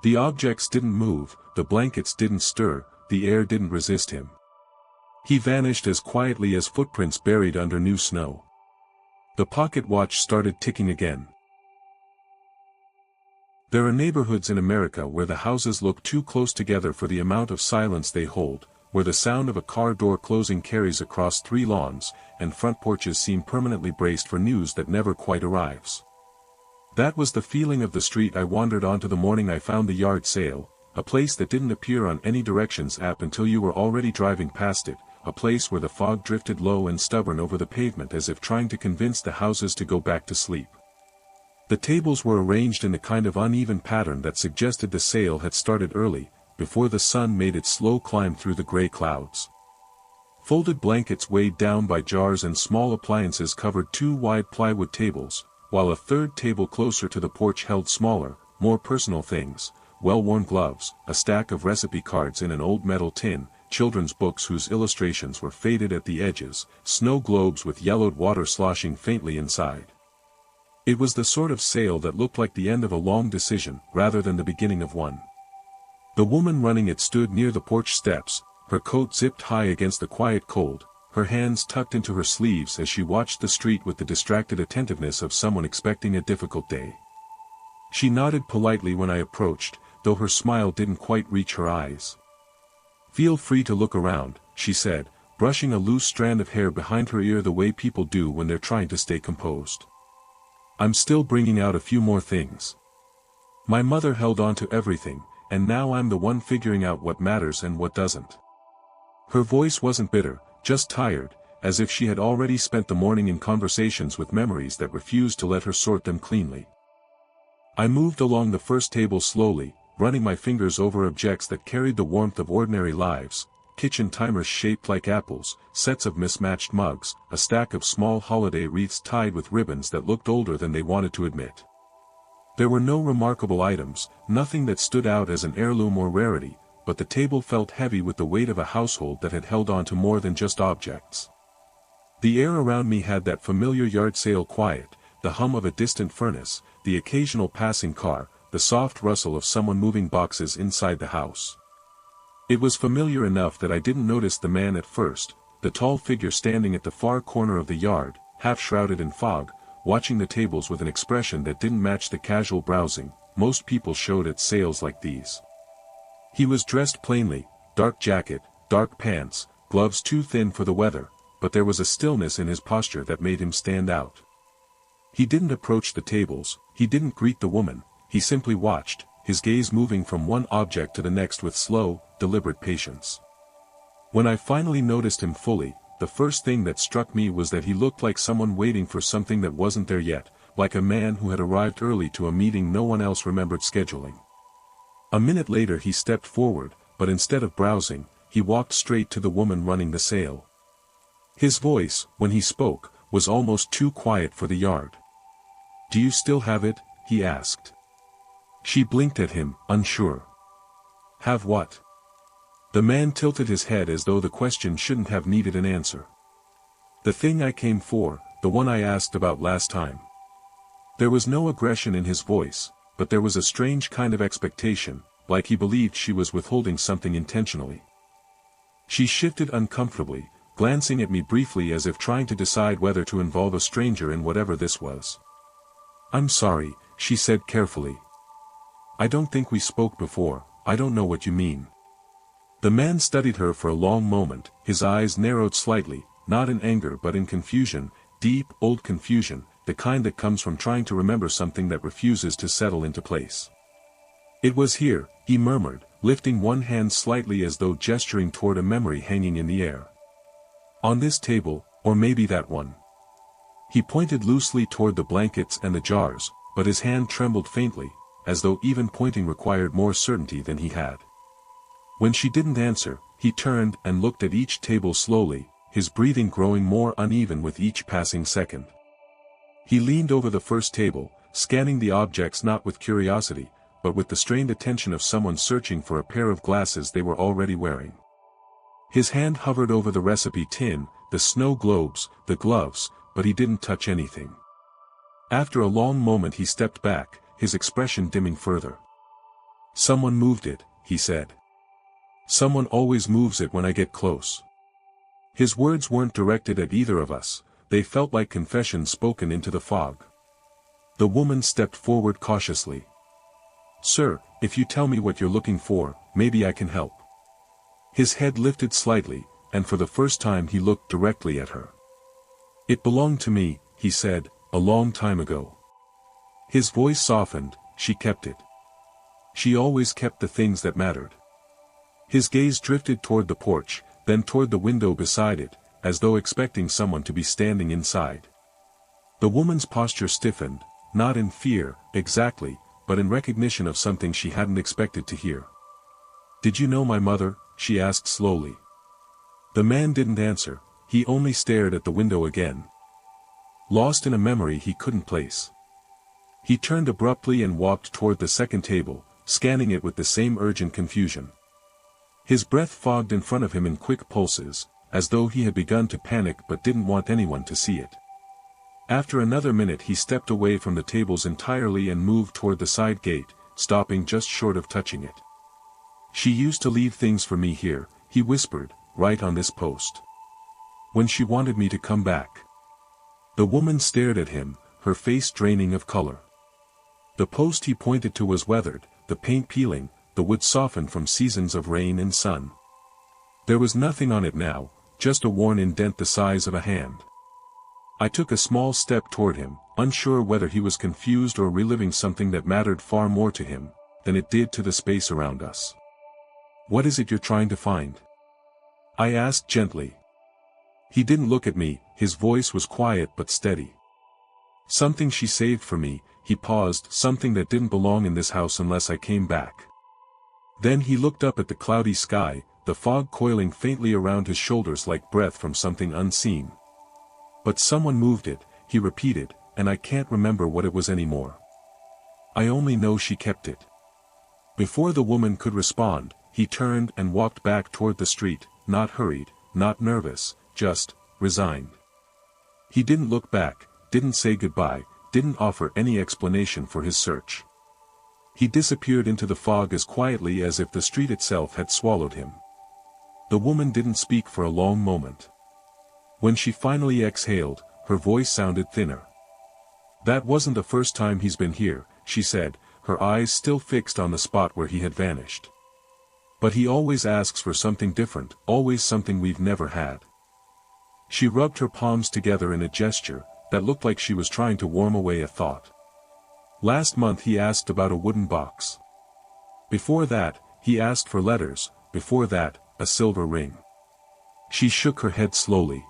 The objects didn't move, the blankets didn't stir, the air didn't resist him. He vanished as quietly as footprints buried under new snow. The pocket watch started ticking again. There are neighborhoods in America where the houses look too close together for the amount of silence they hold, where the sound of a car door closing carries across 3 lawns, and front porches seem permanently braced for news that never quite arrives. That was the feeling of the street I wandered onto the morning I found the yard sale, a place that didn't appear on any directions app until you were already driving past it, a place where the fog drifted low and stubborn over the pavement as if trying to convince the houses to go back to sleep. The tables were arranged in a kind of uneven pattern that suggested the sale had started early, before the sun made its slow climb through the gray clouds. Folded blankets weighed down by jars and small appliances covered 2 wide plywood tables, while a third table closer to the porch held smaller, more personal things, well-worn gloves, a stack of recipe cards in an old metal tin, children's books whose illustrations were faded at the edges, snow globes with yellowed water sloshing faintly inside. It was the sort of sale that looked like the end of a long decision, rather than the beginning of one. The woman running it stood near the porch steps, her coat zipped high against the quiet cold, her hands tucked into her sleeves as she watched the street with the distracted attentiveness of someone expecting a difficult day. She nodded politely when I approached, though her smile didn't quite reach her eyes. "Feel free to look around," she said, brushing a loose strand of hair behind her ear the way people do when they're trying to stay composed. "I'm still bringing out a few more things. My mother held on to everything, and now I'm the one figuring out what matters and what doesn't." Her voice wasn't bitter, just tired, as if she had already spent the morning in conversations with memories that refused to let her sort them cleanly. I moved along the first table slowly, running my fingers over objects that carried the warmth of ordinary lives: kitchen timers shaped like apples, sets of mismatched mugs, a stack of small holiday wreaths tied with ribbons that looked older than they wanted to admit. There were no remarkable items, nothing that stood out as an heirloom or rarity, but the table felt heavy with the weight of a household that had held on to more than just objects. The air around me had that familiar yard sale quiet, the hum of a distant furnace, the occasional passing car, the soft rustle of someone moving boxes inside the house. It was familiar enough that I didn't notice the man at first, the tall figure standing at the far corner of the yard, half shrouded in fog, watching the tables with an expression that didn't match the casual browsing most people showed at sales like these. He was dressed plainly, dark jacket, dark pants, gloves too thin for the weather, but there was a stillness in his posture that made him stand out. He didn't approach the tables, he didn't greet the woman, he simply watched, his gaze moving from one object to the next with slow, deliberate patience. When I finally noticed him fully, the first thing that struck me was that he looked like someone waiting for something that wasn't there yet, like a man who had arrived early to a meeting no one else remembered scheduling. A minute later he stepped forward, but instead of browsing, he walked straight to the woman running the sale. His voice, when he spoke, was almost too quiet for the yard. "Do you still have it?" he asked. She blinked at him, unsure. "Have what?" The man tilted his head as though the question shouldn't have needed an answer. "The thing I came for, the one I asked about last time." There was no aggression in his voice, but there was a strange kind of expectation, like he believed she was withholding something intentionally. She shifted uncomfortably, glancing at me briefly as if trying to decide whether to involve a stranger in whatever this was. "I'm sorry," she said carefully. "I don't think we spoke before, I don't know what you mean." The man studied her for a long moment, his eyes narrowed slightly, not in anger but in confusion, deep, old confusion, the kind that comes from trying to remember something that refuses to settle into place. "It was here," he murmured, lifting one hand slightly as though gesturing toward a memory hanging in the air. "On this table, or maybe that one." He pointed loosely toward the blankets and the jars, but his hand trembled faintly, as though even pointing required more certainty than he had. When she didn't answer, he turned and looked at each table slowly, his breathing growing more uneven with each passing second. He leaned over the first table, scanning the objects not with curiosity, but with the strained attention of someone searching for a pair of glasses they were already wearing. His hand hovered over the recipe tin, the snow globes, the gloves, but he didn't touch anything. After a long moment he stepped back, his expression dimming further. "Someone moved it," he said. "Someone always moves it when I get close." His words weren't directed at either of us, they felt like confessions spoken into the fog. The woman stepped forward cautiously. "Sir, if you tell me what you're looking for, maybe I can help." His head lifted slightly, and for the first time he looked directly at her. "It belonged to me," he said, "a long time ago." His voice softened, "She kept it. She always kept the things that mattered." His gaze drifted toward the porch, then toward the window beside it, as though expecting someone to be standing inside. The woman's posture stiffened, not in fear, exactly, but in recognition of something she hadn't expected to hear. "Did you know my mother?" she asked slowly. The man didn't answer, he only stared at the window again. Lost in a memory he couldn't place. He turned abruptly and walked toward the second table, scanning it with the same urgent confusion. His breath fogged in front of him in quick pulses, as though he had begun to panic but didn't want anyone to see it. After another minute he stepped away from the tables entirely and moved toward the side gate, stopping just short of touching it. "She used to leave things for me here," he whispered, "right on this post. When she wanted me to come back." The woman stared at him, her face draining of color. The post he pointed to was weathered, the paint peeling, the wood softened from seasons of rain and sun. There was nothing on it now, just a worn indent the size of a hand. I took a small step toward him, unsure whether he was confused or reliving something that mattered far more to him than it did to the space around us. "What is it you're trying to find?" I asked gently. He didn't look at me, his voice was quiet but steady. "Something she saved for me," he paused, "something that didn't belong in this house unless I came back." Then he looked up at the cloudy sky, the fog coiling faintly around his shoulders like breath from something unseen. "But someone moved it," he repeated, "and I can't remember what it was anymore. I only know she kept it." Before the woman could respond, he turned and walked back toward the street, not hurried, not nervous, just resigned. He didn't look back, didn't say goodbye, didn't offer any explanation for his search. He disappeared into the fog as quietly as if the street itself had swallowed him. The woman didn't speak for a long moment. When she finally exhaled, her voice sounded thinner. "That wasn't the first time he's been here," she said, her eyes still fixed on the spot where he had vanished. "But he always asks for something different, always something we've never had." She rubbed her palms together in a gesture that looked like she was trying to warm away a thought. "Last month he asked about a wooden box. Before that, he asked for letters, before that, a silver ring." She shook her head slowly.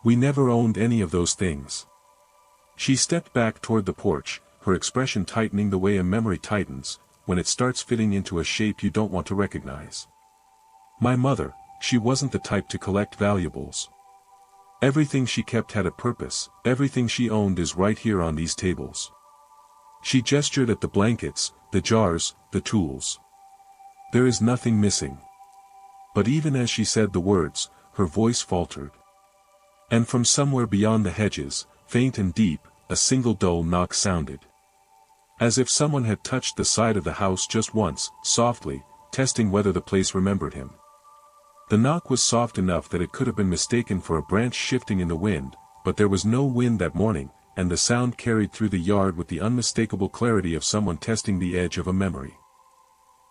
"We never owned any of those things." She stepped back toward the porch, her expression tightening the way a memory tightens, when it starts fitting into a shape you don't want to recognize. "My mother, she wasn't the type to collect valuables. Everything she kept had a purpose, everything she owned is right here on these tables." She gestured at the blankets, the jars, the tools. "There is nothing missing." But even as she said the words, her voice faltered. And from somewhere beyond the hedges, faint and deep, a single dull knock sounded. As if someone had touched the side of the house just once, softly, testing whether the place remembered him. The knock was soft enough that it could have been mistaken for a branch shifting in the wind, but there was no wind that morning, and the sound carried through the yard with the unmistakable clarity of someone testing the edge of a memory.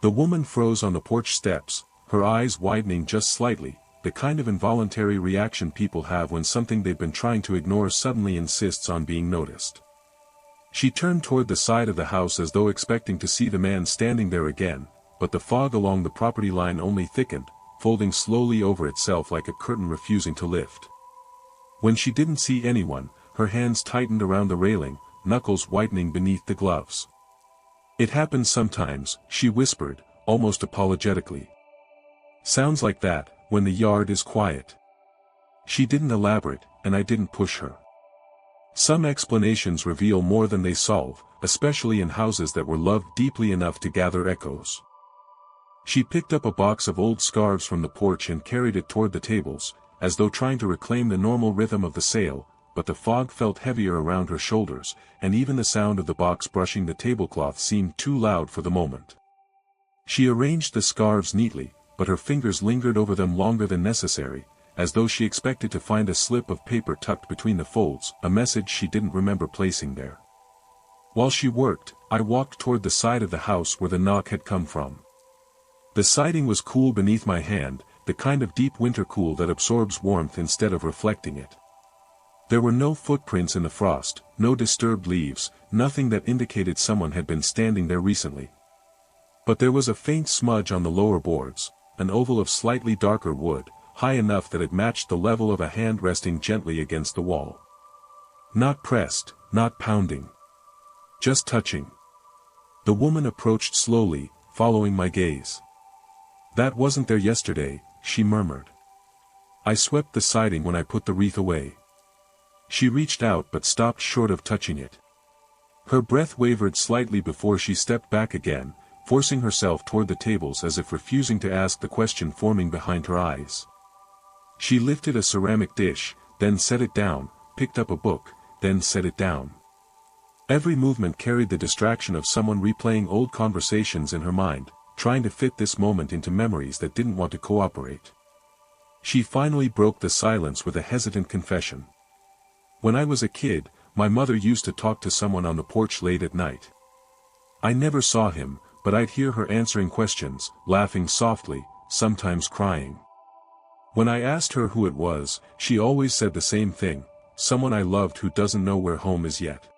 The woman froze on the porch steps, her eyes widening just slightly, the kind of involuntary reaction people have when something they've been trying to ignore suddenly insists on being noticed. She turned toward the side of the house as though expecting to see the man standing there again, but the fog along the property line only thickened, folding slowly over itself like a curtain refusing to lift. When she didn't see anyone, her hands tightened around the railing, knuckles whitening beneath the gloves. "It happens sometimes," she whispered, almost apologetically. "Sounds like that, when the yard is quiet." She didn't elaborate, and I didn't push her. Some explanations reveal more than they solve, especially in houses that were loved deeply enough to gather echoes. She picked up a box of old scarves from the porch and carried it toward the tables, as though trying to reclaim the normal rhythm of the sale, but the fog felt heavier around her shoulders, and even the sound of the box brushing the tablecloth seemed too loud for the moment. She arranged the scarves neatly, but her fingers lingered over them longer than necessary, as though she expected to find a slip of paper tucked between the folds, a message she didn't remember placing there. While she worked, I walked toward the side of the house where the knock had come from. The siding was cool beneath my hand, the kind of deep winter cool that absorbs warmth instead of reflecting it. There were no footprints in the frost, no disturbed leaves, nothing that indicated someone had been standing there recently. But there was a faint smudge on the lower boards, an oval of slightly darker wood, high enough that it matched the level of a hand resting gently against the wall. Not pressed, not pounding. Just touching. The woman approached slowly, following my gaze. "That wasn't there yesterday," she murmured. "I swept the siding when I put the wreath away." She reached out but stopped short of touching it. Her breath wavered slightly before she stepped back again, forcing herself toward the tables as if refusing to ask the question forming behind her eyes. She lifted a ceramic dish, then set it down, picked up a book, then set it down. Every movement carried the distraction of someone replaying old conversations in her mind, trying to fit this moment into memories that didn't want to cooperate. She finally broke the silence with a hesitant confession. When I was a kid, my mother used to talk to someone on the porch late at night. I never saw him, but I'd hear her answering questions, laughing softly, sometimes crying. When I asked her who it was, she always said the same thing, someone I loved who doesn't know where home is yet.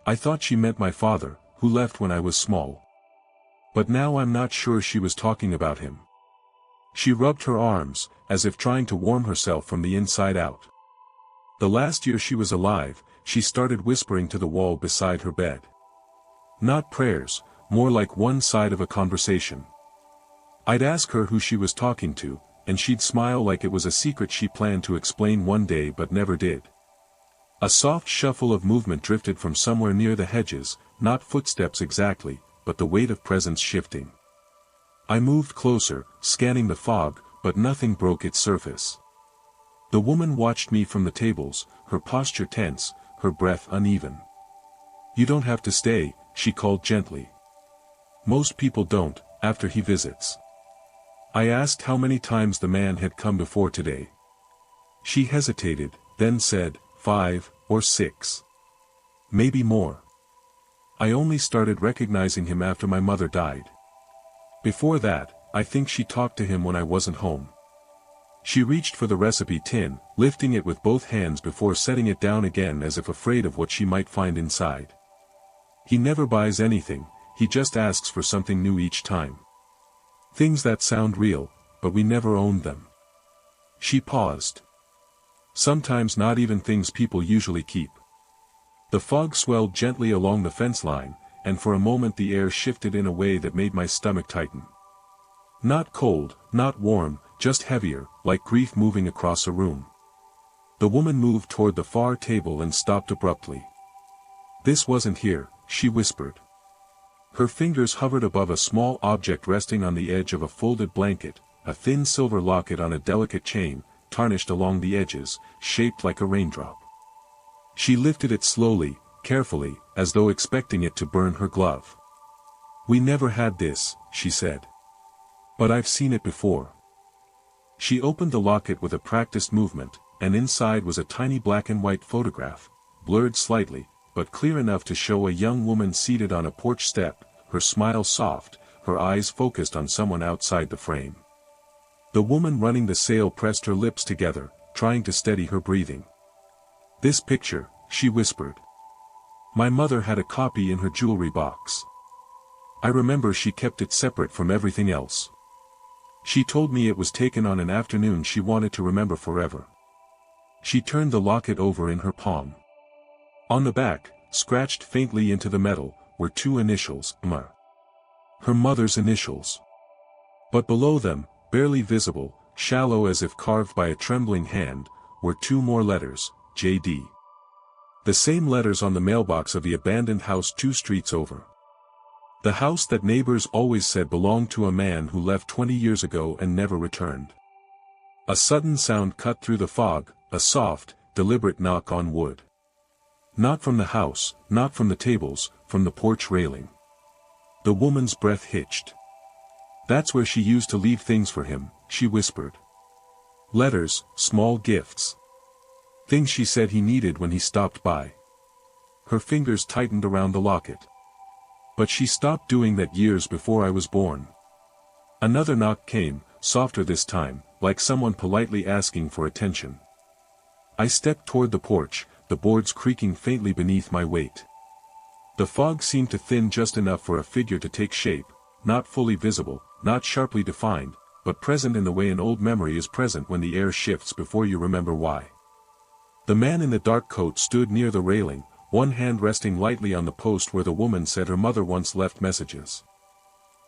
I thought she meant my father, who left when I was small. But now I'm not sure she was talking about him. She rubbed her arms, as if trying to warm herself from the inside out. The last year she was alive, she started whispering to the wall beside her bed. Not prayers, more like one side of a conversation. I'd ask her who she was talking to, and she'd smile like it was a secret she planned to explain one day but never did. A soft shuffle of movement drifted from somewhere near the hedges, not footsteps exactly, but the weight of presence shifting. I moved closer, scanning the fog, but nothing broke its surface. The woman watched me from the tables, her posture tense, her breath uneven. "You don't have to stay," she called gently. "Most people don't, after he visits." I asked how many times the man had come before today. She hesitated, then said, 5 or 6. Maybe more. I only started recognizing him after my mother died. Before that, I think she talked to him when I wasn't home. She reached for the recipe tin, lifting it with both hands before setting it down again as if afraid of what she might find inside. "He never buys anything, he just asks for something new each time. Things that sound real, but we never owned them." She paused. "Sometimes not even things people usually keep." The fog swelled gently along the fence line, and for a moment the air shifted in a way that made my stomach tighten. Not cold, not warm, just heavier, like grief moving across a room. The woman moved toward the far table and stopped abruptly. "This wasn't here," she whispered. Her fingers hovered above a small object resting on the edge of a folded blanket, a thin silver locket on a delicate chain, tarnished along the edges, shaped like a raindrop. She lifted it slowly, carefully, as though expecting it to burn her glove. "We never had this," she said. "But I've seen it before." She opened the locket with a practiced movement, and inside was a tiny black and white photograph, blurred slightly, but clear enough to show a young woman seated on a porch step, her smile soft, her eyes focused on someone outside the frame. The woman running the sale pressed her lips together, trying to steady her breathing. "This picture," she whispered. "My mother had a copy in her jewelry box. I remember she kept it separate from everything else. She told me it was taken on an afternoon she wanted to remember forever." She turned the locket over in her palm. On the back, scratched faintly into the metal, were 2 initials, M. Her mother's initials. But below them, barely visible, shallow as if carved by a trembling hand, were 2 more letters, J.D. The same letters on the mailbox of the abandoned house 2 streets over. The house that neighbors always said belonged to a man who left 20 years ago and never returned. A sudden sound cut through the fog, a soft, deliberate knock on wood. Not from the house, not from the tables, from the porch railing. The woman's breath hitched. "That's where she used to leave things for him," she whispered. "Letters, small gifts. Things she said he needed when he stopped by." Her fingers tightened around the locket. "But she stopped doing that years before I was born." Another knock came, softer this time, like someone politely asking for attention. I stepped toward the porch, the boards creaking faintly beneath my weight. The fog seemed to thin just enough for a figure to take shape, not fully visible, not sharply defined, but present in the way an old memory is present when the air shifts before you remember why. The man in the dark coat stood near the railing, one hand resting lightly on the post where the woman said her mother once left messages.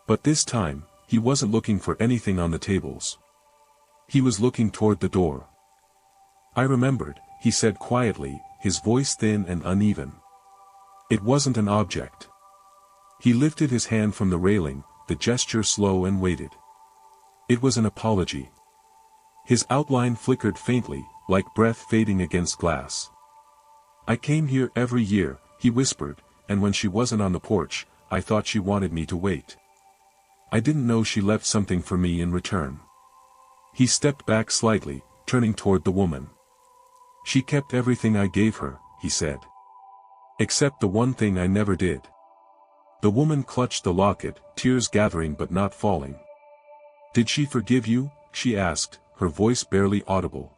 But this time, he wasn't looking for anything on the tables. He was looking toward the door. "I remembered," he said quietly, his voice thin and uneven. "It wasn't an object." He lifted his hand from the railing, the gesture slow and waited. It was an apology. His outline flickered faintly, like breath fading against glass. "I came here every year," he whispered, "and when she wasn't on the porch, I thought she wanted me to wait. I didn't know she left something for me in return." He stepped back slightly, turning toward the woman. "She kept everything I gave her," he said. "Except the one thing I never did." The woman clutched the locket, tears gathering but not falling. "Did she forgive you?" she asked, her voice barely audible.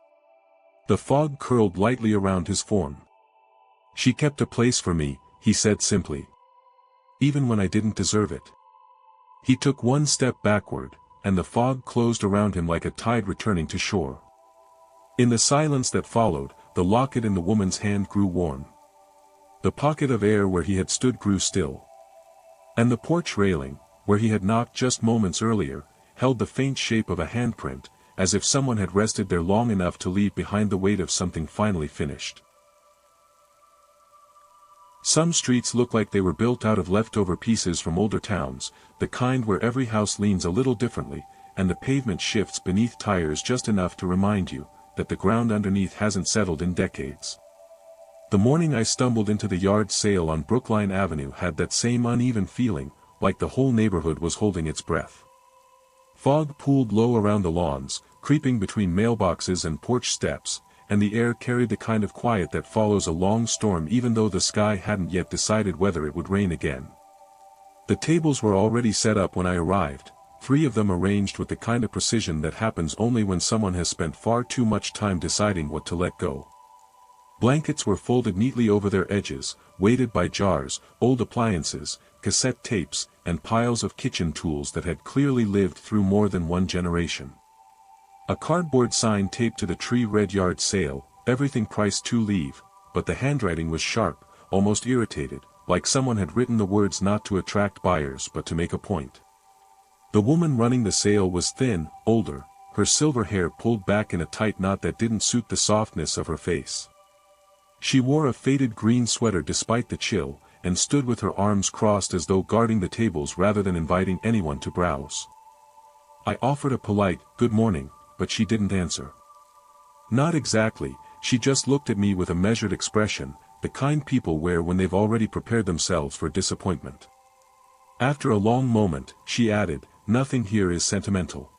The fog curled lightly around his form. "She kept a place for me," he said simply. "Even when I didn't deserve it." He took one step backward, and the fog closed around him like a tide returning to shore. In the silence that followed, the locket in the woman's hand grew warm. The pocket of air where he had stood grew still. And the porch railing, where he had knocked just moments earlier, held the faint shape of a handprint, as if someone had rested there long enough to leave behind the weight of something finally finished. Some streets look like they were built out of leftover pieces from older towns, the kind where every house leans a little differently, and the pavement shifts beneath tires just enough to remind you that the ground underneath hasn't settled in decades. The morning I stumbled into the yard sale on Brookline Avenue had that same uneven feeling, like the whole neighborhood was holding its breath. Fog pooled low around the lawns, creeping between mailboxes and porch steps, and the air carried the kind of quiet that follows a long storm even though the sky hadn't yet decided whether it would rain again. The tables were already set up when I arrived, 3 of them arranged with the kind of precision that happens only when someone has spent far too much time deciding what to let go. Blankets were folded neatly over their edges, weighted by jars, old appliances, cassette tapes, and piles of kitchen tools that had clearly lived through more than one generation. A cardboard sign taped to the tree read "Yard Sale, everything priced to leave," but the handwriting was sharp, almost irritated, like someone had written the words not to attract buyers but to make a point. The woman running the sale was thin, older, her silver hair pulled back in a tight knot that didn't suit the softness of her face. She wore a faded green sweater despite the chill, and stood with her arms crossed as though guarding the tables rather than inviting anyone to browse. I offered a polite, "Good morning," but she didn't answer. Not exactly, she just looked at me with a measured expression, the kind people wear when they've already prepared themselves for disappointment. After a long moment, she added, "Nothing here is sentimental.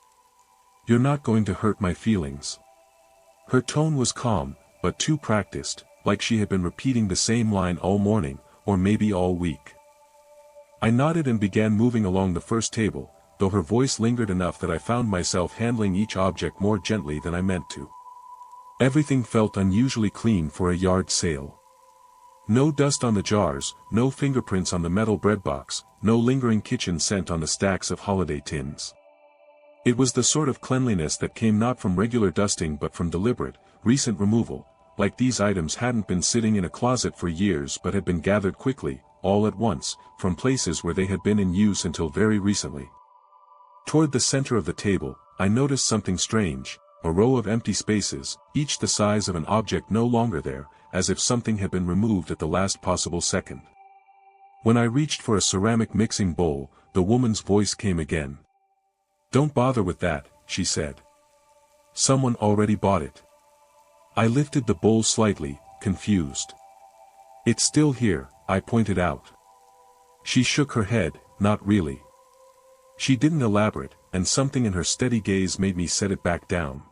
You're not going to hurt my feelings." Her tone was calm, but too practiced, like she had been repeating the same line all morning, or maybe all week. I nodded and began moving along the first table, though her voice lingered enough that I found myself handling each object more gently than I meant to. Everything felt unusually clean for a yard sale. No dust on the jars, no fingerprints on the metal bread box, no lingering kitchen scent on the stacks of holiday tins. It was the sort of cleanliness that came not from regular dusting but from deliberate, recent removal, like these items hadn't been sitting in a closet for years but had been gathered quickly, all at once, from places where they had been in use until very recently. Toward the center of the table, I noticed something strange, a row of empty spaces, each the size of an object no longer there, as if something had been removed at the last possible second. When I reached for a ceramic mixing bowl, the woman's voice came again. "Don't bother with that," she said. "Someone already bought it." I lifted the bowl slightly, confused. "It's still here," I pointed out. She shook her head, "Not really." She didn't elaborate, and something in her steady gaze made me set it back down.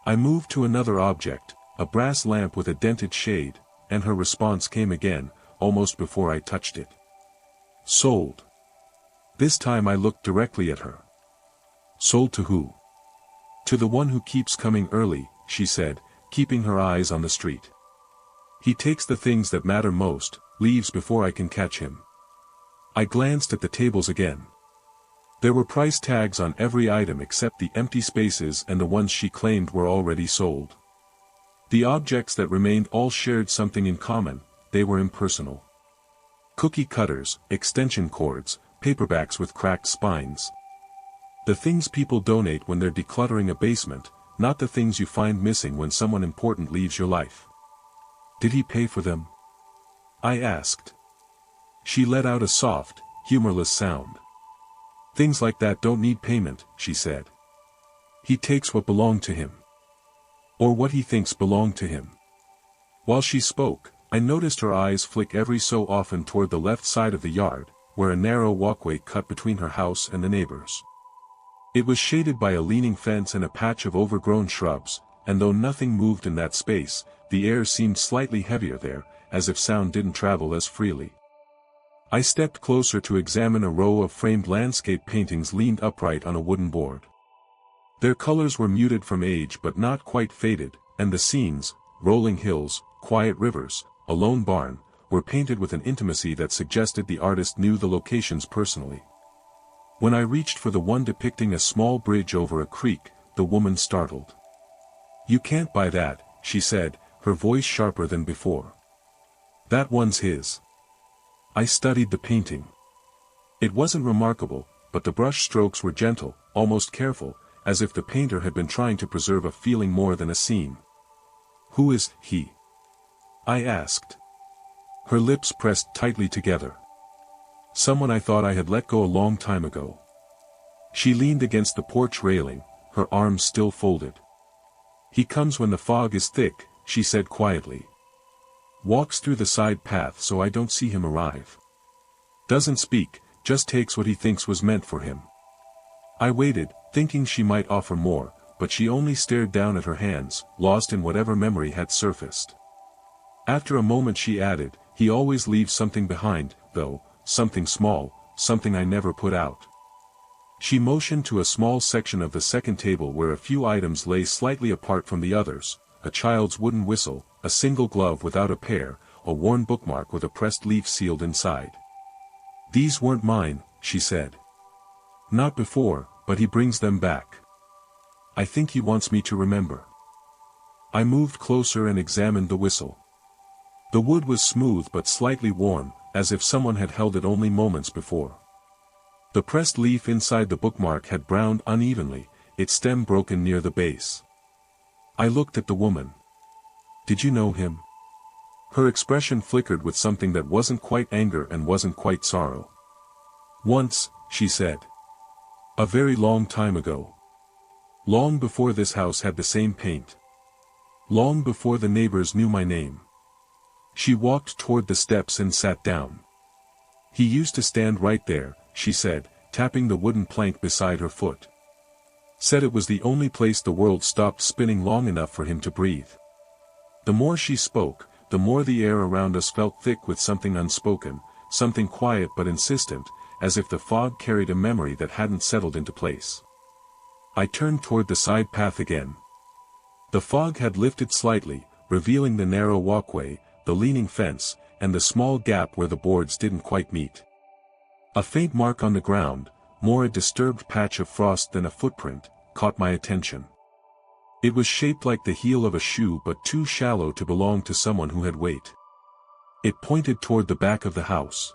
I moved to another object, a brass lamp with a dented shade, and her response came again, almost before I touched it. "Sold." This time I looked directly at her. "Sold to who?" "To the one who keeps coming early," she said, keeping her eyes on the street. "He takes the things that matter most, leaves before I can catch him." I glanced at the tables again. There were price tags on every item except the empty spaces and the ones she claimed were already sold. The objects that remained all shared something in common, they were impersonal. Cookie cutters, extension cords, paperbacks with cracked spines. The things people donate when they're decluttering a basement, not the things you find missing when someone important leaves your life. "Did he pay for them?" I asked. She let out a soft, humorless sound. "Things like that don't need payment," she said. "He takes what belonged to him. Or what he thinks belonged to him." While she spoke, I noticed her eyes flick every so often toward the left side of the yard, where a narrow walkway cut between her house and the neighbors. It was shaded by a leaning fence and a patch of overgrown shrubs, and though nothing moved in that space, the air seemed slightly heavier there, as if sound didn't travel as freely. I stepped closer to examine a row of framed landscape paintings leaned upright on a wooden board. Their colors were muted from age but not quite faded, and the scenes, rolling hills, quiet rivers, a lone barn, were painted with an intimacy that suggested the artist knew the locations personally. When I reached for the one depicting a small bridge over a creek, the woman startled. "You can't buy that," she said, her voice sharper than before. "That one's his." I studied the painting. It wasn't remarkable, but the brush strokes were gentle, almost careful, as if the painter had been trying to preserve a feeling more than a scene. "Who is he?" I asked. Her lips pressed tightly together. "Someone I thought I had let go a long time ago." She leaned against the porch railing, her arms still folded. "He comes when the fog is thick," she said quietly. "Walks through the side path so I don't see him arrive. Doesn't speak, just takes what he thinks was meant for him." I waited, thinking she might offer more, but she only stared down at her hands, lost in whatever memory had surfaced. After a moment she added, "He always leaves something behind, though, something small, something I never put out." She motioned to a small section of the second table where a few items lay slightly apart from the others, a child's wooden whistle, a single glove without a pair, a worn bookmark with a pressed leaf sealed inside. "These weren't mine," she said. "Not before, but he brings them back. I think he wants me to remember." I moved closer and examined the whistle. The wood was smooth but slightly worn, as if someone had held it only moments before. The pressed leaf inside the bookmark had browned unevenly, its stem broken near the base. I looked at the woman. "Did you know him?" Her expression flickered with something that wasn't quite anger and wasn't quite sorrow. "Once," she said. "A very long time ago. Long before this house had the same paint. Long before the neighbors knew my name." She walked toward the steps and sat down. "He used to stand right there," she said, tapping the wooden plank beside her foot. "Said it was the only place the world stopped spinning long enough for him to breathe." The more she spoke, the more the air around us felt thick with something unspoken, something quiet but insistent, as if the fog carried a memory that hadn't settled into place. I turned toward the side path again. The fog had lifted slightly, revealing the narrow walkway, the leaning fence, and the small gap where the boards didn't quite meet. A faint mark on the ground, more a disturbed patch of frost than a footprint, caught my attention. It was shaped like the heel of a shoe but too shallow to belong to someone who had weight. It pointed toward the back of the house.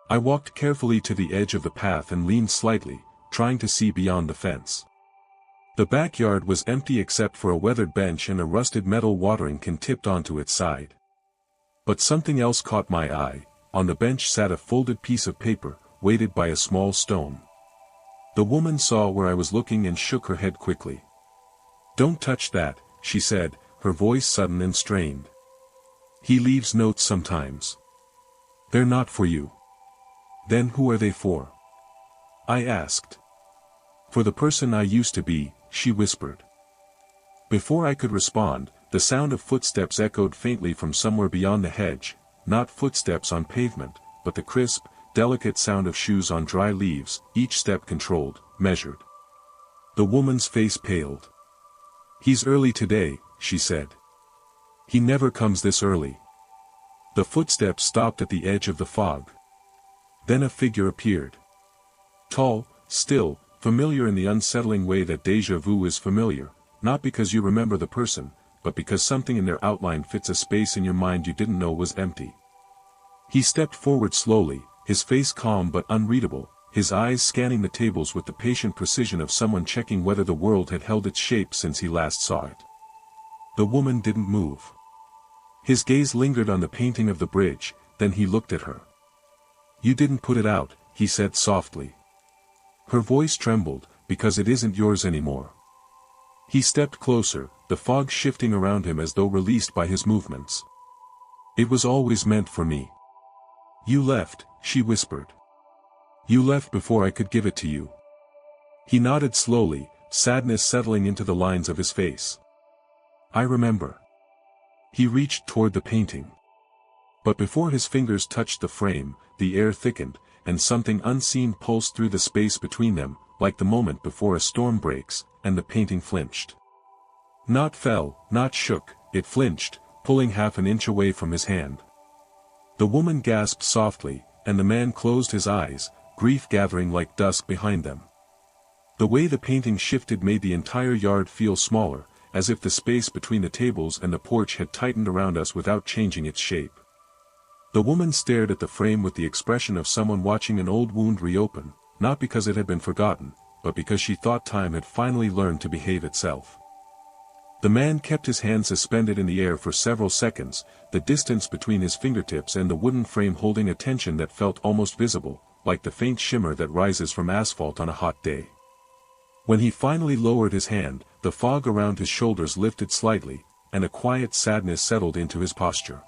I walked carefully to the edge of the path and leaned slightly, trying to see beyond the fence. The backyard was empty except for a weathered bench and a rusted metal watering can tipped onto its side. But something else caught my eye. On the bench sat a folded piece of paper, weighted by a small stone. The woman saw where I was looking and shook her head quickly. "Don't touch that," she said, her voice sudden and strained. "He leaves notes sometimes. They're not for you." "Then who are they for?" I asked. "For the person I used to be," she whispered. Before I could respond, the sound of footsteps echoed faintly from somewhere beyond the hedge, not footsteps on pavement, but the crisp, delicate sound of shoes on dry leaves, each step controlled, measured. The woman's face paled. "He's early today," she said. "He never comes this early." The footsteps stopped at the edge of the fog. Then a figure appeared. Tall, still, familiar in the unsettling way that déjà vu is familiar, not because you remember the person, but because something in their outline fits a space in your mind you didn't know was empty. He stepped forward slowly, his face calm but unreadable, his eyes scanning the tables with the patient precision of someone checking whether the world had held its shape since he last saw it. The woman didn't move. His gaze lingered on the painting of the bridge, then he looked at her. You didn't put it out, he said softly. Her voice trembled, because it isn't yours anymore. He stepped closer, the fog shifting around him as though released by his movements. It was always meant for me. You left, she whispered. You left before I could give it to you. He nodded slowly, sadness settling into the lines of his face. I remember. He reached toward the painting. But before his fingers touched the frame, the air thickened, and something unseen pulsed through the space between them, like the moment before a storm breaks, and the painting flinched. Not fell, not shook, it flinched, pulling half an inch away from his hand. The woman gasped softly, and the man closed his eyes, grief gathering like dusk behind them. The way the painting shifted made the entire yard feel smaller, as if the space between the tables and the porch had tightened around us without changing its shape. The woman stared at the frame with the expression of someone watching an old wound reopen, not because it had been forgotten, but because she thought time had finally learned to behave itself. The man kept his hand suspended in the air for several seconds, the distance between his fingertips and the wooden frame holding a tension that felt almost visible, like the faint shimmer that rises from asphalt on a hot day. When he finally lowered his hand, the fog around his shoulders lifted slightly, and a quiet sadness settled into his posture.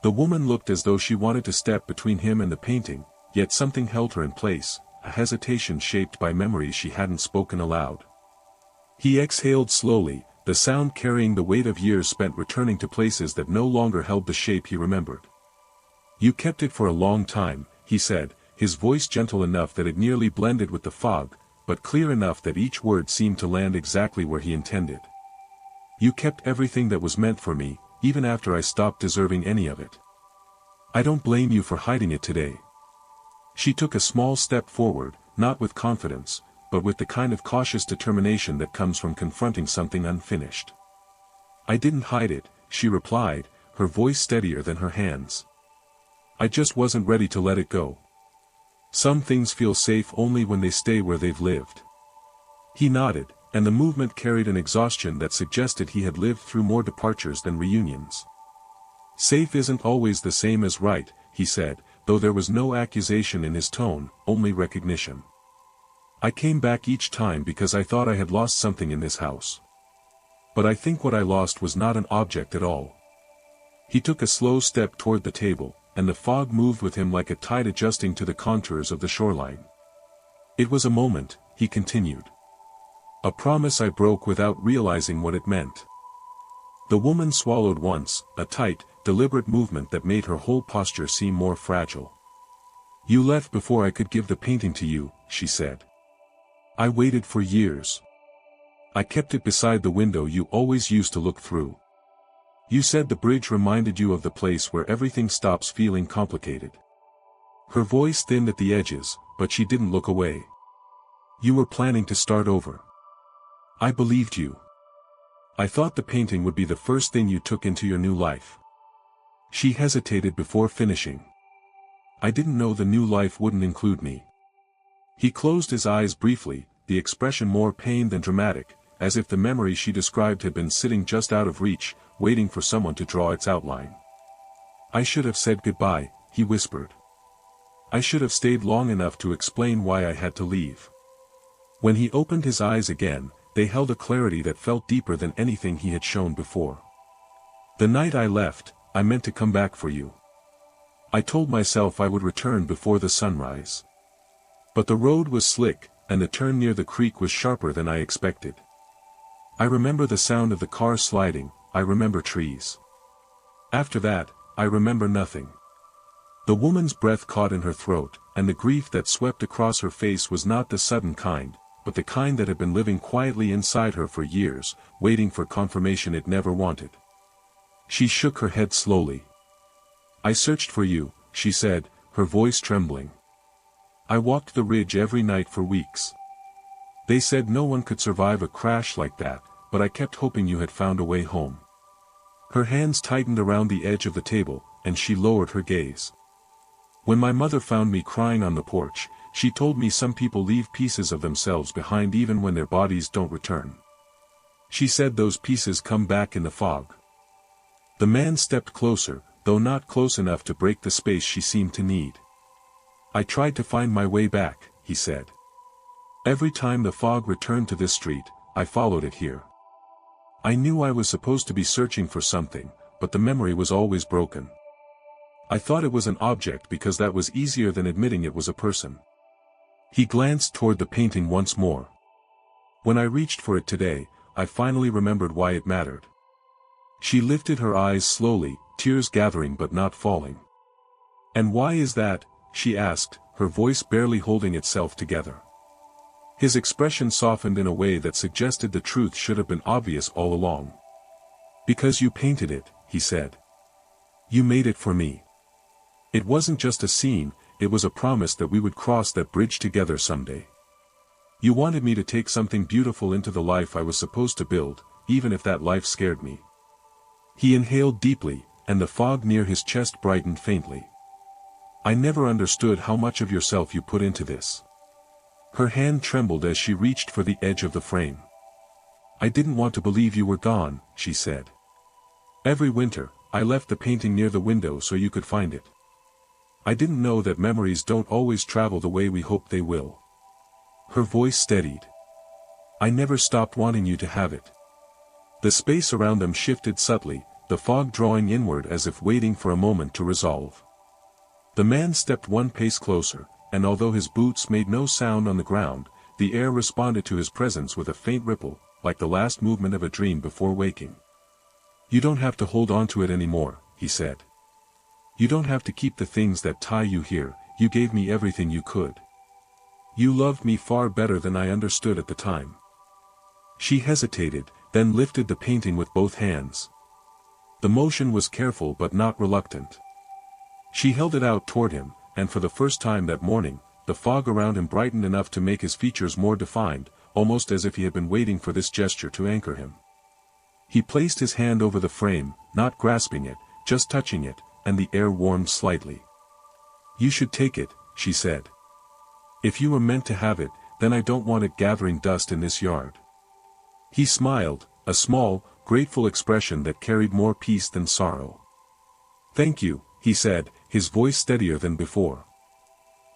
The woman looked as though she wanted to step between him and the painting, yet something held her in place, a hesitation shaped by memories she hadn't spoken aloud. He exhaled slowly, the sound carrying the weight of years spent returning to places that no longer held the shape he remembered. You kept it for a long time, he said, his voice gentle enough that it nearly blended with the fog, but clear enough that each word seemed to land exactly where he intended. You kept everything that was meant for me, even after I stopped deserving any of it. I don't blame you for hiding it today. She took a small step forward, not with confidence, but with the kind of cautious determination that comes from confronting something unfinished. I didn't hide it, she replied, her voice steadier than her hands. I just wasn't ready to let it go. Some things feel safe only when they stay where they've lived. He nodded, and the movement carried an exhaustion that suggested he had lived through more departures than reunions. Safe isn't always the same as right, he said, though there was no accusation in his tone, only recognition. I came back each time because I thought I had lost something in this house. But I think what I lost was not an object at all. He took a slow step toward the table, and the fog moved with him like a tide adjusting to the contours of the shoreline. It was a moment, he continued. A promise I broke without realizing what it meant. The woman swallowed once, a tight, deliberate movement that made her whole posture seem more fragile. You left before I could give the painting to you, she said. I waited for years. I kept it beside the window you always used to look through. You said the bridge reminded you of the place where everything stops feeling complicated. Her voice thinned at the edges, but she didn't look away. You were planning to start over. I believed you. I thought the painting would be the first thing you took into your new life. She hesitated before finishing. I didn't know the new life wouldn't include me. He closed his eyes briefly, the expression more pained than dramatic, as if the memory she described had been sitting just out of reach, waiting for someone to draw its outline. I should have said goodbye, he whispered. I should have stayed long enough to explain why I had to leave. When he opened his eyes again, they held a clarity that felt deeper than anything he had shown before. The night I left, I meant to come back for you. I told myself I would return before the sunrise. But the road was slick, and the turn near the creek was sharper than I expected. I remember the sound of the car sliding, I remember trees. After that, I remember nothing. The woman's breath caught in her throat, and the grief that swept across her face was not the sudden kind, but the kind that had been living quietly inside her for years, waiting for confirmation it never wanted. She shook her head slowly. I searched for you, she said, her voice trembling. I walked the ridge every night for weeks. They said no one could survive a crash like that, but I kept hoping you had found a way home. Her hands tightened around the edge of the table, and she lowered her gaze. When my mother found me crying on the porch, she told me some people leave pieces of themselves behind even when their bodies don't return. She said those pieces come back in the fog. The man stepped closer, though not close enough to break the space she seemed to need. I tried to find my way back, he said. Every time the fog returned to this street, I followed it here. I knew I was supposed to be searching for something, but the memory was always broken. I thought it was an object because that was easier than admitting it was a person. He glanced toward the painting once more. When I reached for it today, I finally remembered why it mattered. She lifted her eyes slowly, tears gathering but not falling. And why is that? She asked, her voice barely holding itself together. His expression softened in a way that suggested the truth should have been obvious all along. Because you painted it, he said. You made it for me. It wasn't just a scene, it was a promise that we would cross that bridge together someday. You wanted me to take something beautiful into the life I was supposed to build, even if that life scared me. He inhaled deeply, and the fog near his chest brightened faintly. I never understood how much of yourself you put into this. Her hand trembled as she reached for the edge of the frame. I didn't want to believe you were gone, she said. Every winter, I left the painting near the window so you could find it. I didn't know that memories don't always travel the way we hope they will. Her voice steadied. I never stopped wanting you to have it. The space around them shifted subtly, the fog drawing inward as if waiting for a moment to resolve. The man stepped one pace closer, and although his boots made no sound on the ground, the air responded to his presence with a faint ripple, like the last movement of a dream before waking. You don't have to hold on to it anymore, he said. You don't have to keep the things that tie you here, you gave me everything you could. You loved me far better than I understood at the time. She hesitated, then lifted the painting with both hands. The motion was careful but not reluctant. She held it out toward him, and for the first time that morning, the fog around him brightened enough to make his features more defined, almost as if he had been waiting for this gesture to anchor him. He placed his hand over the frame, not grasping it, just touching it, and the air warmed slightly. You should take it, she said. If you were meant to have it, then I don't want it gathering dust in this yard. He smiled, a small, grateful expression that carried more peace than sorrow. Thank you, he said, his voice steadier than before.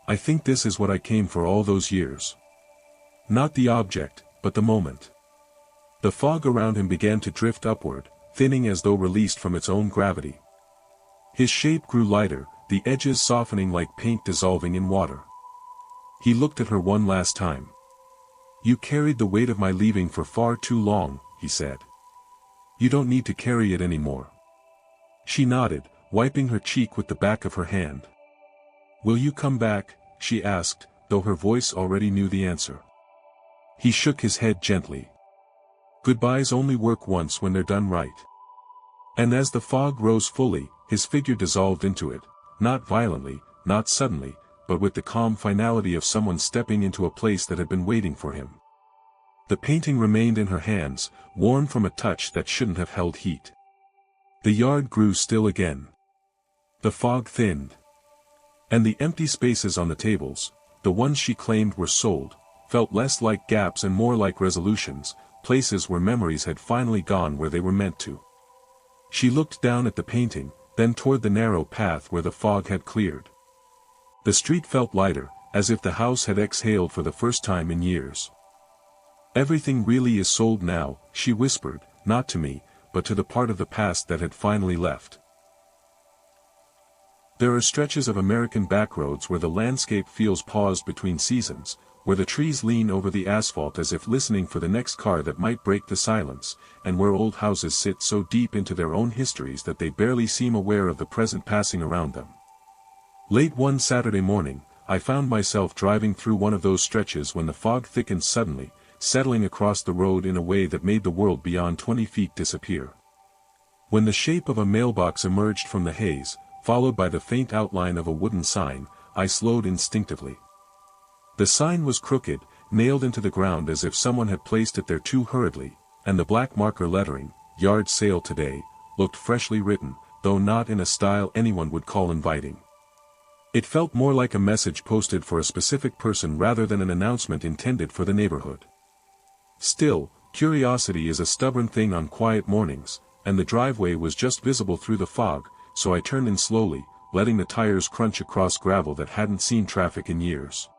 I think this is what I came for all those years. Not the object, but the moment. The fog around him began to drift upward, thinning as though released from its own gravity. His shape grew lighter, the edges softening like paint dissolving in water. He looked at her one last time. You carried the weight of my leaving for far too long, he said. You don't need to carry it anymore. She nodded, wiping her cheek with the back of her hand. Will you come back? She asked, though her voice already knew the answer. He shook his head gently. Goodbyes only work once when they're done right. And as the fog rose fully, his figure dissolved into it, not violently, not suddenly, but with the calm finality of someone stepping into a place that had been waiting for him. The painting remained in her hands, warm from a touch that shouldn't have held heat. The yard grew still again. The fog thinned. And the empty spaces on the tables, the ones she claimed were sold, felt less like gaps and more like resolutions, places where memories had finally gone where they were meant to. She looked down at the painting, then toward the narrow path where the fog had cleared. The street felt lighter, as if the house had exhaled for the first time in years. Everything really is sold now, she whispered, not to me, but to the part of the past that had finally left. There are stretches of American backroads where the landscape feels paused between seasons, where the trees lean over the asphalt as if listening for the next car that might break the silence, and where old houses sit so deep into their own histories that they barely seem aware of the present passing around them. Late one Saturday morning, I found myself driving through one of those stretches when the fog thickened suddenly, settling across the road in a way that made the world beyond 20 feet disappear. When the shape of a mailbox emerged from the haze, followed by the faint outline of a wooden sign, I slowed instinctively. The sign was crooked, nailed into the ground as if someone had placed it there too hurriedly, and the black marker lettering, "Yard Sale Today," looked freshly written, though not in a style anyone would call inviting. It felt more like a message posted for a specific person rather than an announcement intended for the neighborhood. Still, curiosity is a stubborn thing on quiet mornings, and the driveway was just visible through the fog, so I turned in slowly, letting the tires crunch across gravel that hadn't seen traffic in years.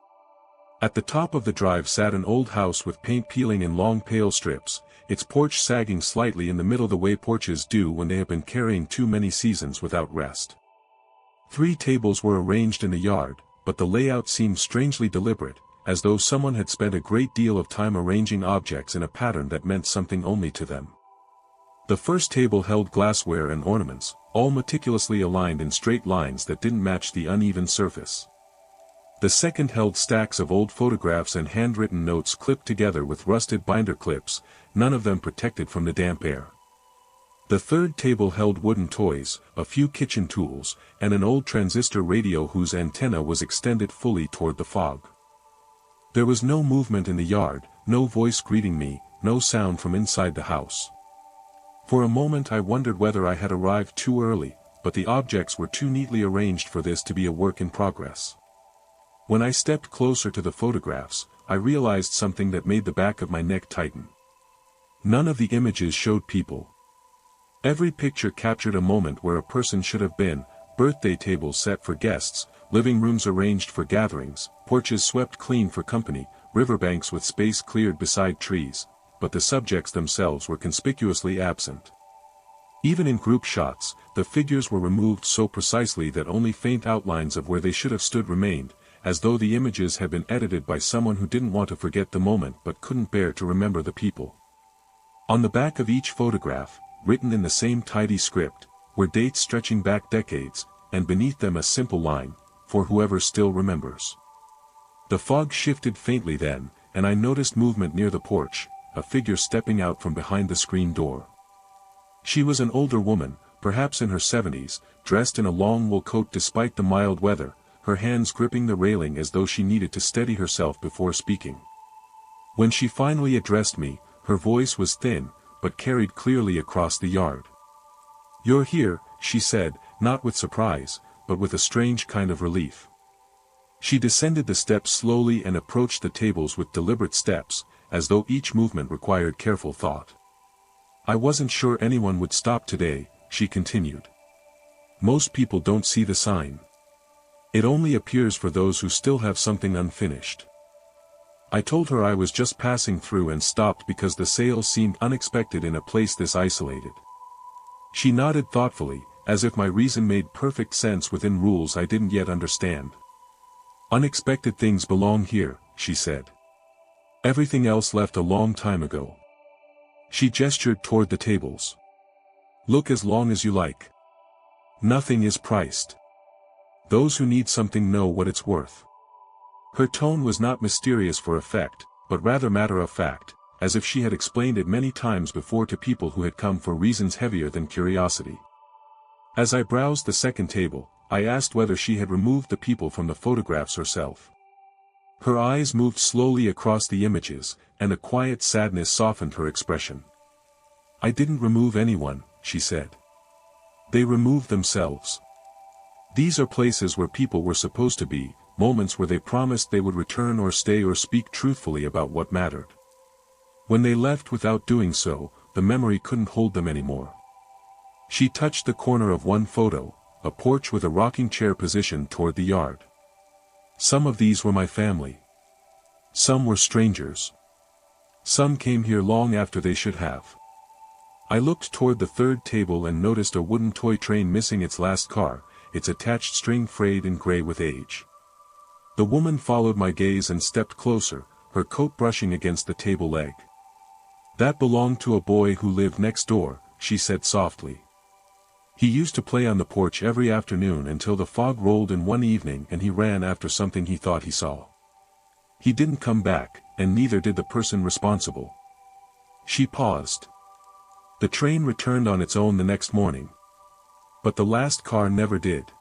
At the top of the drive sat an old house with paint peeling in long pale strips, its porch sagging slightly in the middle the way porches do when they have been carrying too many seasons without rest. 3 tables were arranged in the yard, but the layout seemed strangely deliberate, as though someone had spent a great deal of time arranging objects in a pattern that meant something only to them. The first table held glassware and ornaments, all meticulously aligned in straight lines that didn't match the uneven surface. The second held stacks of old photographs and handwritten notes clipped together with rusted binder clips, none of them protected from the damp air. The third table held wooden toys, a few kitchen tools, and an old transistor radio whose antenna was extended fully toward the fog. There was no movement in the yard, no voice greeting me, no sound from inside the house. For a moment I wondered whether I had arrived too early, but the objects were too neatly arranged for this to be a work in progress. When I stepped closer to the photographs, I realized something that made the back of my neck tighten. None of the images showed people. Every picture captured a moment where a person should have been: birthday tables set for guests, living rooms arranged for gatherings, porches swept clean for company, riverbanks with space cleared beside trees, but the subjects themselves were conspicuously absent. Even in group shots, the figures were removed so precisely that only faint outlines of where they should have stood remained, as though the images had been edited by someone who didn't want to forget the moment but couldn't bear to remember the people. On the back of each photograph, written in the same tidy script, were dates stretching back decades, and beneath them a simple line, "For whoever still remembers." The fog shifted faintly then, and I noticed movement near the porch, a figure stepping out from behind the screen door. She was an older woman, perhaps in her 70s, dressed in a long wool coat despite the mild weather, her hands gripping the railing as though she needed to steady herself before speaking. When she finally addressed me, her voice was thin, but carried clearly across the yard. "You're here," she said, not with surprise, but with a strange kind of relief. She descended the steps slowly and approached the tables with deliberate steps, as though each movement required careful thought. "I wasn't sure anyone would stop today," she continued. "Most people don't see the sign. It only appears for those who still have something unfinished." I told her I was just passing through and stopped because the sale seemed unexpected in a place this isolated. She nodded thoughtfully, as if my reason made perfect sense within rules I didn't yet understand. "Unexpected things belong here," she said. "Everything else left a long time ago." She gestured toward the tables. "Look as long as you like. Nothing is priced. Those who need something know what it's worth." Her tone was not mysterious for effect, but rather matter-of-fact, as if she had explained it many times before to people who had come for reasons heavier than curiosity. As I browsed the second table, I asked whether she had removed the people from the photographs herself. Her eyes moved slowly across the images, and a quiet sadness softened her expression. "I didn't remove anyone," she said. "They removed themselves. These are places where people were supposed to be, moments where they promised they would return or stay or speak truthfully about what mattered. When they left without doing so, the memory couldn't hold them anymore." She touched the corner of one photo, a porch with a rocking chair positioned toward the yard. "Some of these were my family. Some were strangers. Some came here long after they should have." I looked toward the third table and noticed a wooden toy train missing its last car, its attached string frayed and gray with age. The woman followed my gaze and stepped closer, her coat brushing against the table leg. "That belonged to a boy who lived next door," she said softly. "He used to play on the porch every afternoon until the fog rolled in one evening and he ran after something he thought he saw. He didn't come back, and neither did the person responsible." She paused. "The train returned on its own the next morning. But the last car never did."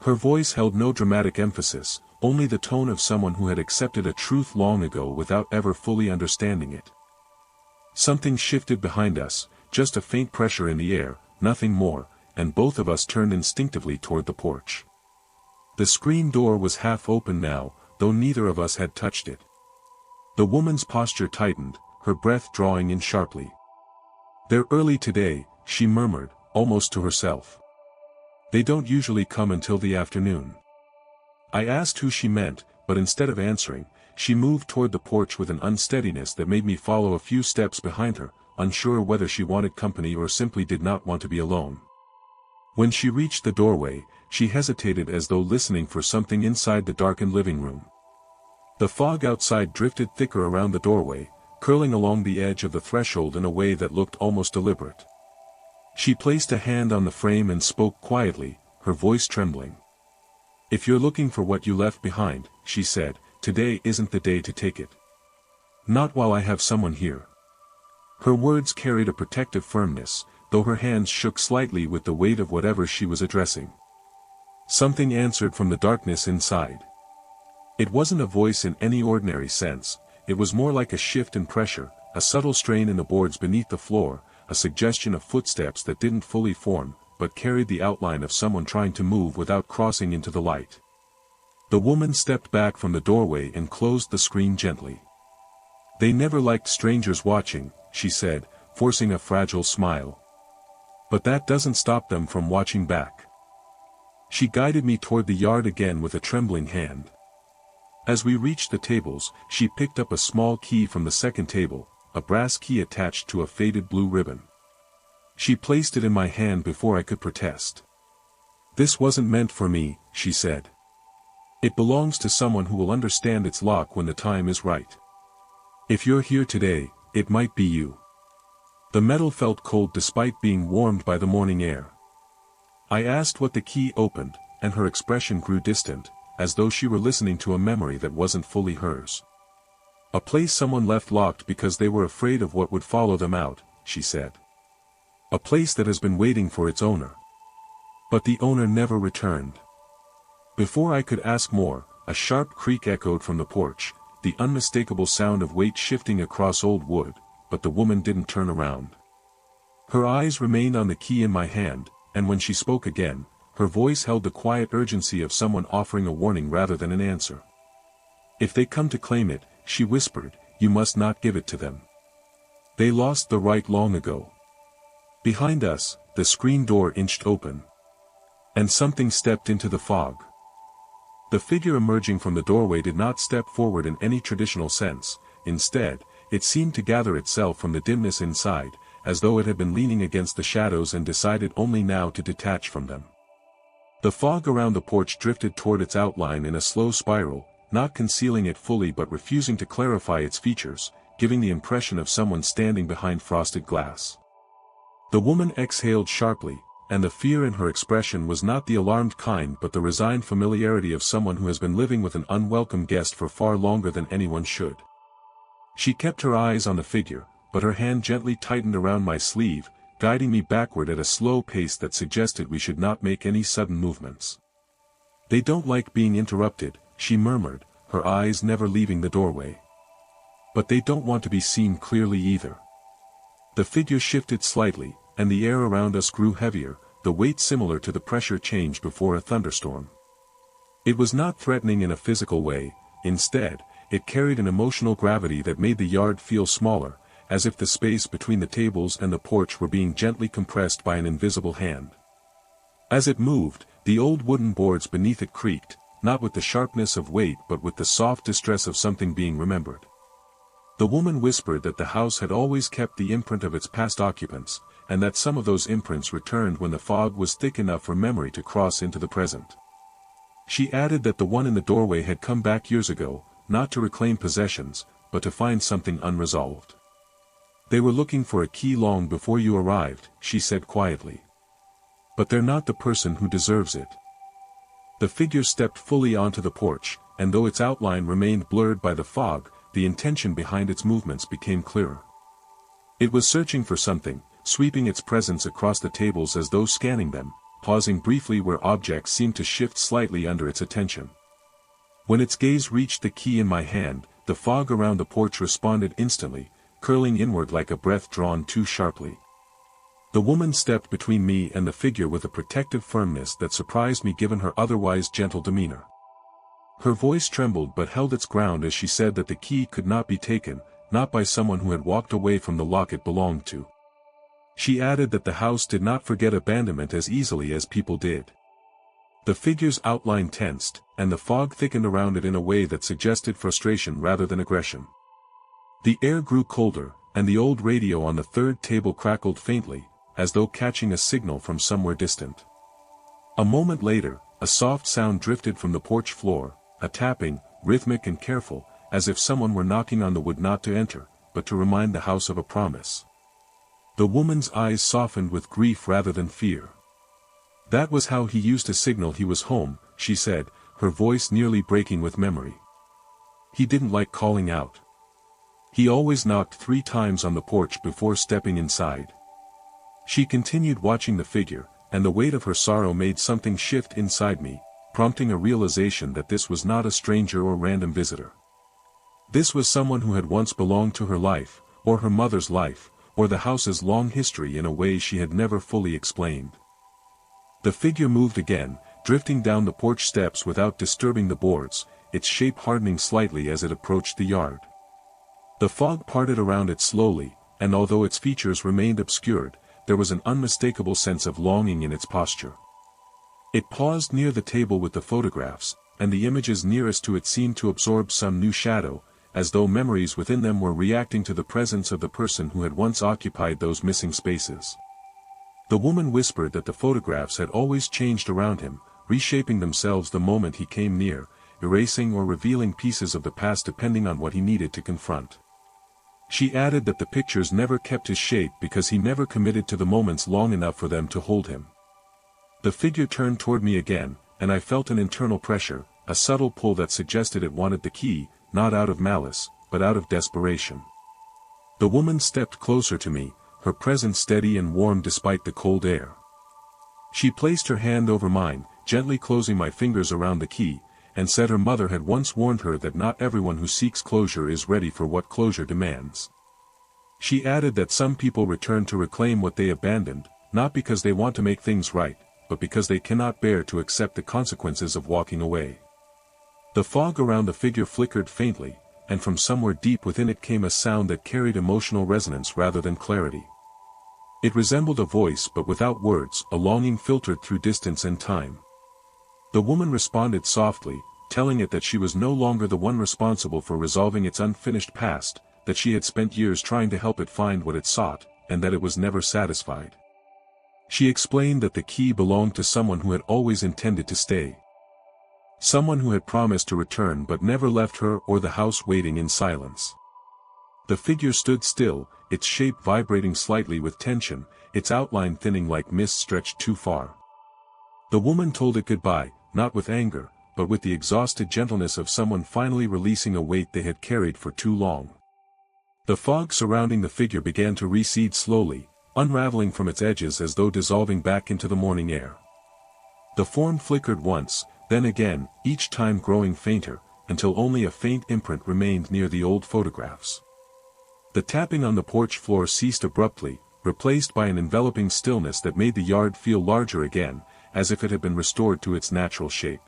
Her voice held no dramatic emphasis, only the tone of someone who had accepted a truth long ago without ever fully understanding it. Something shifted behind us, just a faint pressure in the air, nothing more, and both of us turned instinctively toward the porch. The screen door was half open now, though neither of us had touched it. The woman's posture tightened, her breath drawing in sharply. "They're early today," she murmured, almost to herself. They don't usually come until the afternoon." I asked who she meant, but instead of answering, she moved toward the porch with an unsteadiness that made me follow a few steps behind her, unsure whether she wanted company or simply did not want to be alone. When she reached the doorway, she hesitated as though listening for something inside the darkened living room. The fog outside drifted thicker around the doorway, curling along the edge of the threshold in a way that looked almost deliberate. She placed a hand on the frame and spoke quietly, her voice trembling. "If you're looking for what you left behind," she said, "today isn't the day to take it. Not while I have someone here." Her words carried a protective firmness, though her hands shook slightly with the weight of whatever she was addressing. Something answered from the darkness inside. It wasn't a voice in any ordinary sense, it was more like a shift in pressure, a subtle strain in the boards beneath the floor, a suggestion of footsteps that didn't fully form, but carried the outline of someone trying to move without crossing into the light. The woman stepped back from the doorway and closed the screen gently. "They never liked strangers watching," she said, forcing a fragile smile. "But that doesn't stop them from watching back." She guided me toward the yard again with a trembling hand. As we reached the tables, she picked up a small key from the second table, a brass key attached to a faded blue ribbon. She placed it in my hand before I could protest. "This wasn't meant for me," she said. "It belongs to someone who will understand its lock when the time is right. If you're here today, it might be you." The metal felt cold despite being warmed by the morning air. I asked what the key opened, and her expression grew distant, as though she were listening to a memory that wasn't fully hers. "A place someone left locked because they were afraid of what would follow them out," she said. "A place that has been waiting for its owner. But the owner never returned." Before I could ask more, a sharp creak echoed from the porch, the unmistakable sound of weight shifting across old wood, but the woman didn't turn around. Her eyes remained on the key in my hand, and when she spoke again, her voice held the quiet urgency of someone offering a warning rather than an answer. "If they come to claim it," she whispered, "you must not give it to them. They lost the right long ago." Behind us, the screen door inched open. And something stepped into the fog. The figure emerging from the doorway did not step forward in any traditional sense, instead, it seemed to gather itself from the dimness inside, as though it had been leaning against the shadows and decided only now to detach from them. The fog around the porch drifted toward its outline in a slow spiral, not concealing it fully but refusing to clarify its features, giving the impression of someone standing behind frosted glass. The woman exhaled sharply, and the fear in her expression was not the alarmed kind but the resigned familiarity of someone who has been living with an unwelcome guest for far longer than anyone should. She kept her eyes on the figure, but her hand gently tightened around my sleeve, guiding me backward at a slow pace that suggested we should not make any sudden movements. "They don't like being interrupted," she murmured, her eyes never leaving the doorway. "But they don't want to be seen clearly either." The figure shifted slightly, and the air around us grew heavier, the weight similar to the pressure change before a thunderstorm. It was not threatening in a physical way, instead, it carried an emotional gravity that made the yard feel smaller, as if the space between the tables and the porch were being gently compressed by an invisible hand. As it moved, the old wooden boards beneath it creaked, not with the sharpness of weight but with the soft distress of something being remembered. The woman whispered that the house had always kept the imprint of its past occupants, and that some of those imprints returned when the fog was thick enough for memory to cross into the present. She added that the one in the doorway had come back years ago, not to reclaim possessions, but to find something unresolved. "They were looking for a key long before you arrived," she said quietly. "But they're not the person who deserves it." The figure stepped fully onto the porch, and though its outline remained blurred by the fog, the intention behind its movements became clearer. It was searching for something, sweeping its presence across the tables as though scanning them, pausing briefly where objects seemed to shift slightly under its attention. When its gaze reached the key in my hand, the fog around the porch responded instantly, curling inward like a breath drawn too sharply. The woman stepped between me and the figure with a protective firmness that surprised me given her otherwise gentle demeanor. Her voice trembled but held its ground as she said that the key could not be taken, not by someone who had walked away from the lock it belonged to. She added that the house did not forget abandonment as easily as people did. The figure's outline tensed, and the fog thickened around it in a way that suggested frustration rather than aggression. The air grew colder, and the old radio on the third table crackled faintly, as though catching a signal from somewhere distant. A moment later, a soft sound drifted from the porch floor, a tapping, rhythmic and careful, as if someone were knocking on the wood not to enter, but to remind the house of a promise. The woman's eyes softened with grief rather than fear. "That was how he used to signal he was home," she said, her voice nearly breaking with memory. "He didn't like calling out. He always knocked 3 times on the porch before stepping inside." She continued watching the figure, and the weight of her sorrow made something shift inside me, prompting a realization that this was not a stranger or random visitor. This was someone who had once belonged to her life, or her mother's life, or the house's long history in a way she had never fully explained. The figure moved again, drifting down the porch steps without disturbing the boards, its shape hardening slightly as it approached the yard. The fog parted around it slowly, and although its features remained obscured, there was an unmistakable sense of longing in its posture. It paused near the table with the photographs, and the images nearest to it seemed to absorb some new shadow, as though memories within them were reacting to the presence of the person who had once occupied those missing spaces. The woman whispered that the photographs had always changed around him, reshaping themselves the moment he came near, erasing or revealing pieces of the past depending on what he needed to confront. She added that the pictures never kept his shape because he never committed to the moments long enough for them to hold him. The figure turned toward me again, and I felt an internal pressure, a subtle pull that suggested it wanted the key, not out of malice, but out of desperation. The woman stepped closer to me, her presence steady and warm despite the cold air. She placed her hand over mine, gently closing my fingers around the key, and said her mother had once warned her that not everyone who seeks closure is ready for what closure demands. She added that some people return to reclaim what they abandoned, not because they want to make things right, but because they cannot bear to accept the consequences of walking away. The fog around the figure flickered faintly, and from somewhere deep within it came a sound that carried emotional resonance rather than clarity. It resembled a voice but without words, a longing filtered through distance and time. The woman responded softly, telling it that she was no longer the one responsible for resolving its unfinished past, that she had spent years trying to help it find what it sought, and that it was never satisfied. She explained that the key belonged to someone who had always intended to stay. Someone who had promised to return but never left her or the house waiting in silence. The figure stood still, its shape vibrating slightly with tension, its outline thinning like mist stretched too far. The woman told it goodbye, not with anger, but with the exhausted gentleness of someone finally releasing a weight they had carried for too long. The fog surrounding the figure began to recede slowly, unraveling from its edges as though dissolving back into the morning air. The form flickered once, then again, each time growing fainter, until only a faint imprint remained near the old photographs. The tapping on the porch floor ceased abruptly, replaced by an enveloping stillness that made the yard feel larger again, as if it had been restored to its natural shape.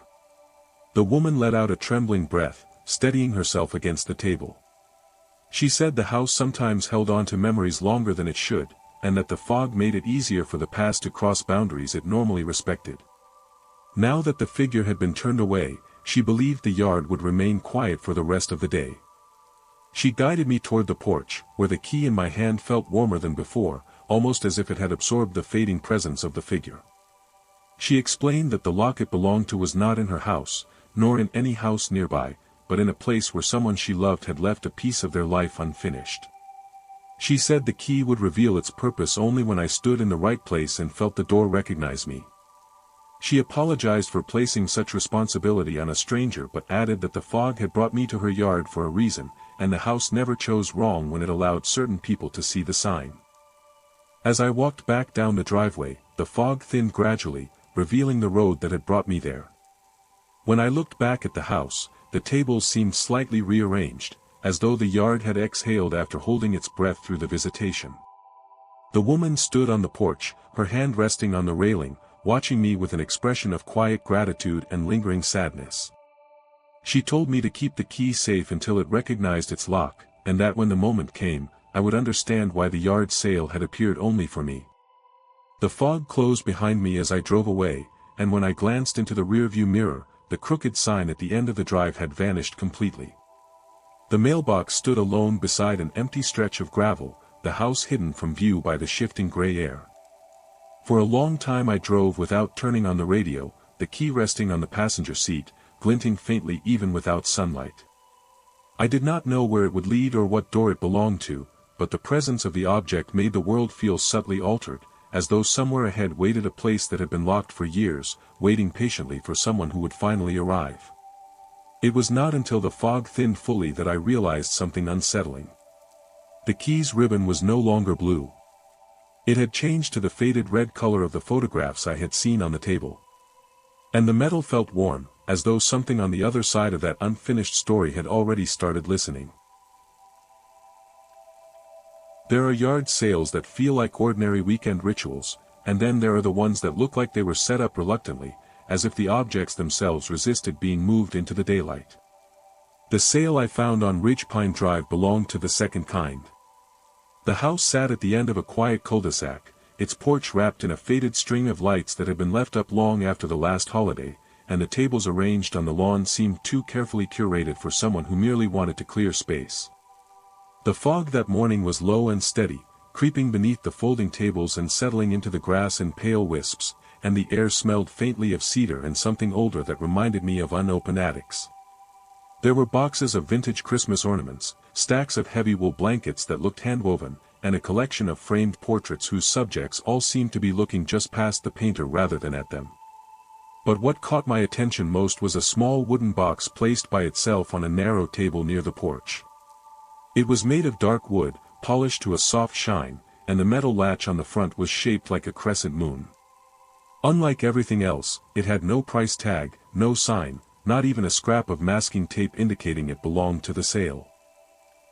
The woman let out a trembling breath, steadying herself against the table. She said the house sometimes held on to memories longer than it should, and that the fog made it easier for the past to cross boundaries it normally respected. Now that the figure had been turned away, she believed the yard would remain quiet for the rest of the day. She guided me toward the porch, where the key in my hand felt warmer than before, almost as if it had absorbed the fading presence of the figure. She explained that the lock it belonged to was not in her house, nor in any house nearby, but in a place where someone she loved had left a piece of their life unfinished. She said the key would reveal its purpose only when I stood in the right place and felt the door recognize me. She apologized for placing such responsibility on a stranger but added that the fog had brought me to her yard for a reason, and the house never chose wrong when it allowed certain people to see the sign. As I walked back down the driveway, the fog thinned gradually, revealing the road that had brought me there. When I looked back at the house, the tables seemed slightly rearranged, as though the yard had exhaled after holding its breath through the visitation. The woman stood on the porch, her hand resting on the railing, watching me with an expression of quiet gratitude and lingering sadness. She told me to keep the key safe until it recognized its lock, and that when the moment came, I would understand why the yard sale had appeared only for me. The fog closed behind me as I drove away, and when I glanced into the rearview mirror, the crooked sign at the end of the drive had vanished completely. The mailbox stood alone beside an empty stretch of gravel, the house hidden from view by the shifting gray air. For a long time I drove without turning on the radio, the key resting on the passenger seat, glinting faintly even without sunlight. I did not know where it would lead or what door it belonged to, but the presence of the object made the world feel subtly altered, as though somewhere ahead waited a place that had been locked for years, waiting patiently for someone who would finally arrive. It was not until the fog thinned fully that I realized something unsettling. The key's ribbon was no longer blue. It had changed to the faded red color of the photographs I had seen on the table. And the metal felt warm, as though something on the other side of that unfinished story had already started listening. There are yard sales that feel like ordinary weekend rituals, and then there are the ones that look like they were set up reluctantly, as if the objects themselves resisted being moved into the daylight. The sale I found on Ridgepine Drive belonged to the second kind. The house sat at the end of a quiet cul-de-sac, its porch wrapped in a faded string of lights that had been left up long after the last holiday, and the tables arranged on the lawn seemed too carefully curated for someone who merely wanted to clear space. The fog that morning was low and steady, creeping beneath the folding tables and settling into the grass in pale wisps, and the air smelled faintly of cedar and something older that reminded me of unopened attics. There were boxes of vintage Christmas ornaments, stacks of heavy wool blankets that looked handwoven, and a collection of framed portraits whose subjects all seemed to be looking just past the painter rather than at them. But what caught my attention most was a small wooden box placed by itself on a narrow table near the porch. It was made of dark wood, polished to a soft shine, and the metal latch on the front was shaped like a crescent moon. Unlike everything else, it had no price tag, no sign, not even a scrap of masking tape indicating it belonged to the sale.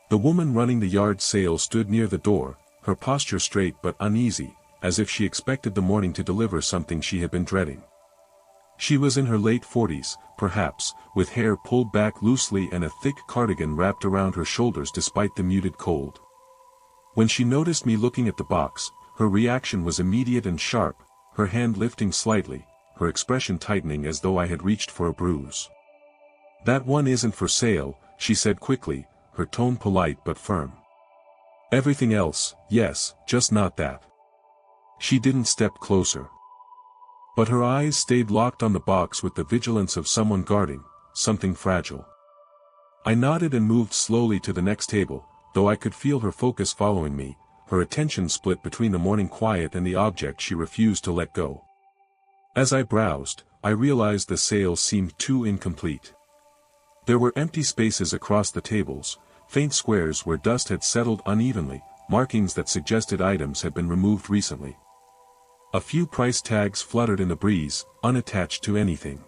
The woman running the yard sale stood near the door, her posture straight but uneasy, as if she expected the morning to deliver something she had been dreading. She was in her late 40s, perhaps, with hair pulled back loosely and a thick cardigan wrapped around her shoulders despite the muted cold. When she noticed me looking at the box, her reaction was immediate and sharp, her hand lifting slightly, her expression tightening as though I had reached for a bruise. "That one isn't for sale," she said quickly, her tone polite but firm. "Everything else, yes, just not that." She didn't step closer. But her eyes stayed locked on the box with the vigilance of someone guarding something fragile. I nodded and moved slowly to the next table, though I could feel her focus following me, her attention split between the morning quiet and the object she refused to let go. As I browsed, I realized the sale seemed too incomplete. There were empty spaces across the tables, faint squares where dust had settled unevenly, markings that suggested items had been removed recently. A few price tags fluttered in the breeze, unattached to anything.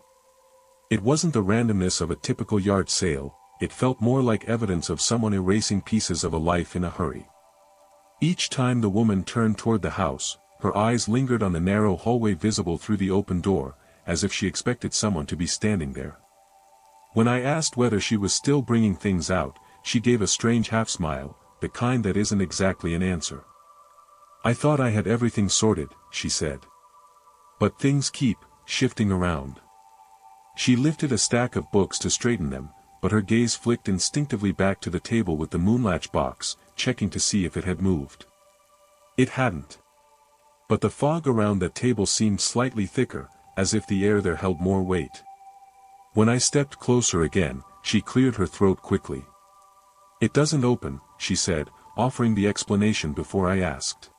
It wasn't the randomness of a typical yard sale, it felt more like evidence of someone erasing pieces of a life in a hurry. Each time the woman turned toward the house, her eyes lingered on the narrow hallway visible through the open door, as if she expected someone to be standing there. When I asked whether she was still bringing things out, she gave a strange half-smile, the kind that isn't exactly an answer. "I thought I had everything sorted," she said. "But things keep shifting around." She lifted a stack of books to straighten them, but her gaze flicked instinctively back to the table with the moonlatch box, checking to see if it had moved. It hadn't. But the fog around that table seemed slightly thicker, as if the air there held more weight. When I stepped closer again, she cleared her throat quickly. "It doesn't open," she said, offering the explanation before I asked.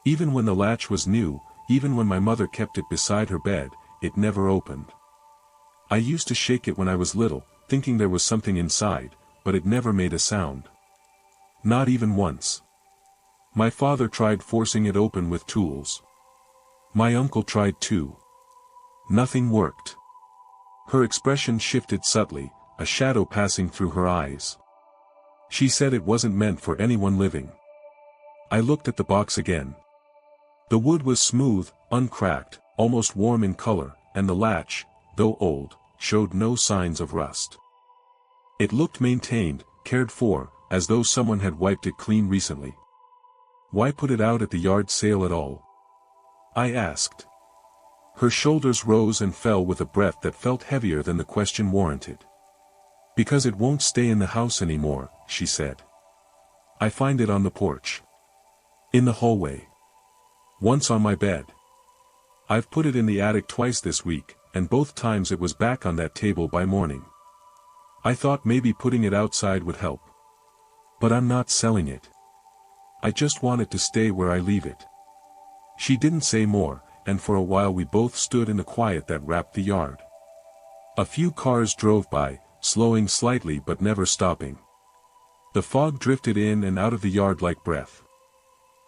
"Even when the latch was new, even when my mother kept it beside her bed, it never opened. I used to shake it when I was little, thinking there was something inside, but it never made a sound. Not even once. My father tried forcing it open with tools. My uncle tried too. Nothing worked." Her expression shifted subtly, a shadow passing through her eyes. "She said it wasn't meant for anyone living." I looked at the box again. The wood was smooth, uncracked, almost warm in color, and the latch, though old, showed no signs of rust. It looked maintained, cared for, as though someone had wiped it clean recently. "Why put it out at the yard sale at all?" I asked. Her shoulders rose and fell with a breath that felt heavier than the question warranted. "Because it won't stay in the house anymore," she said. "I find it on the porch. In the hallway. Once on my bed. I've put it in the attic twice this week, and both times it was back on that table by morning. I thought maybe putting it outside would help. But I'm not selling it. I just want it to stay where I leave it." She didn't say more, and for a while we both stood in the quiet that wrapped the yard. A few cars drove by, slowing slightly but never stopping. The fog drifted in and out of the yard like breath.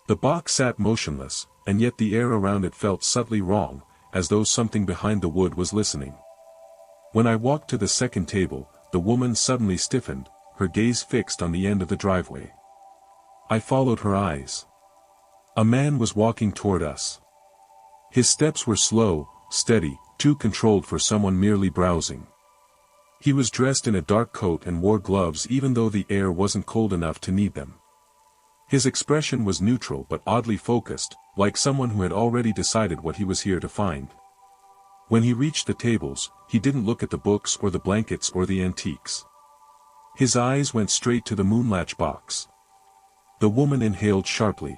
The box sat motionless, and yet the air around it felt subtly wrong, as though something behind the wood was listening. When I walked to the second table, the woman suddenly stiffened, her gaze fixed on the end of the driveway. I followed her eyes. A man was walking toward us. His steps were slow, steady, too controlled for someone merely browsing. He was dressed in a dark coat and wore gloves even though the air wasn't cold enough to need them. His expression was neutral but oddly focused, like someone who had already decided what he was here to find. When he reached the tables, he didn't look at the books or the blankets or the antiques. His eyes went straight to the moonlatch box. The woman inhaled sharply.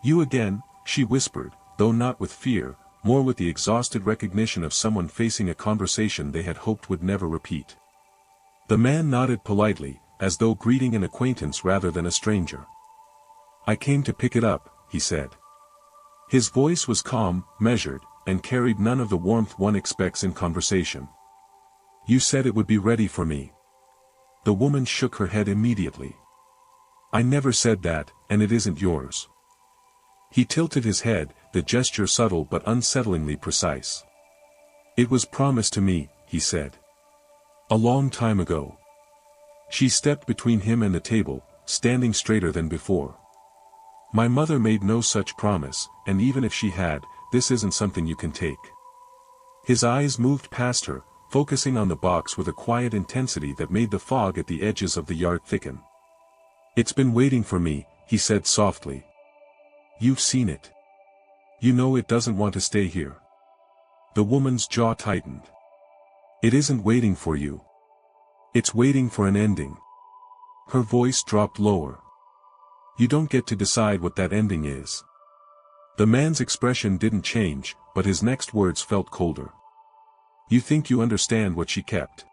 "You again," she whispered, though not with fear, more with the exhausted recognition of someone facing a conversation they had hoped would never repeat. The man nodded politely, as though greeting an acquaintance rather than a stranger. "I came to pick it up," he said. His voice was calm, measured, and carried none of the warmth one expects in conversation. "You said it would be ready for me." The woman shook her head immediately. "I never said that, and it isn't yours." He tilted his head, the gesture subtle but unsettlingly precise. "It was promised to me," he said. "A long time ago." She stepped between him and the table, standing straighter than before. "My mother made no such promise, and even if she had, this isn't something you can take." His eyes moved past her, focusing on the box with a quiet intensity that made the fog at the edges of the yard thicken. "It's been waiting for me," he said softly. "You've seen it. You know it doesn't want to stay here." The woman's jaw tightened. "It isn't waiting for you. It's waiting for an ending." Her voice dropped lower. "You don't get to decide what that ending is." The man's expression didn't change, but his next words felt colder. "You think you understand what she kept.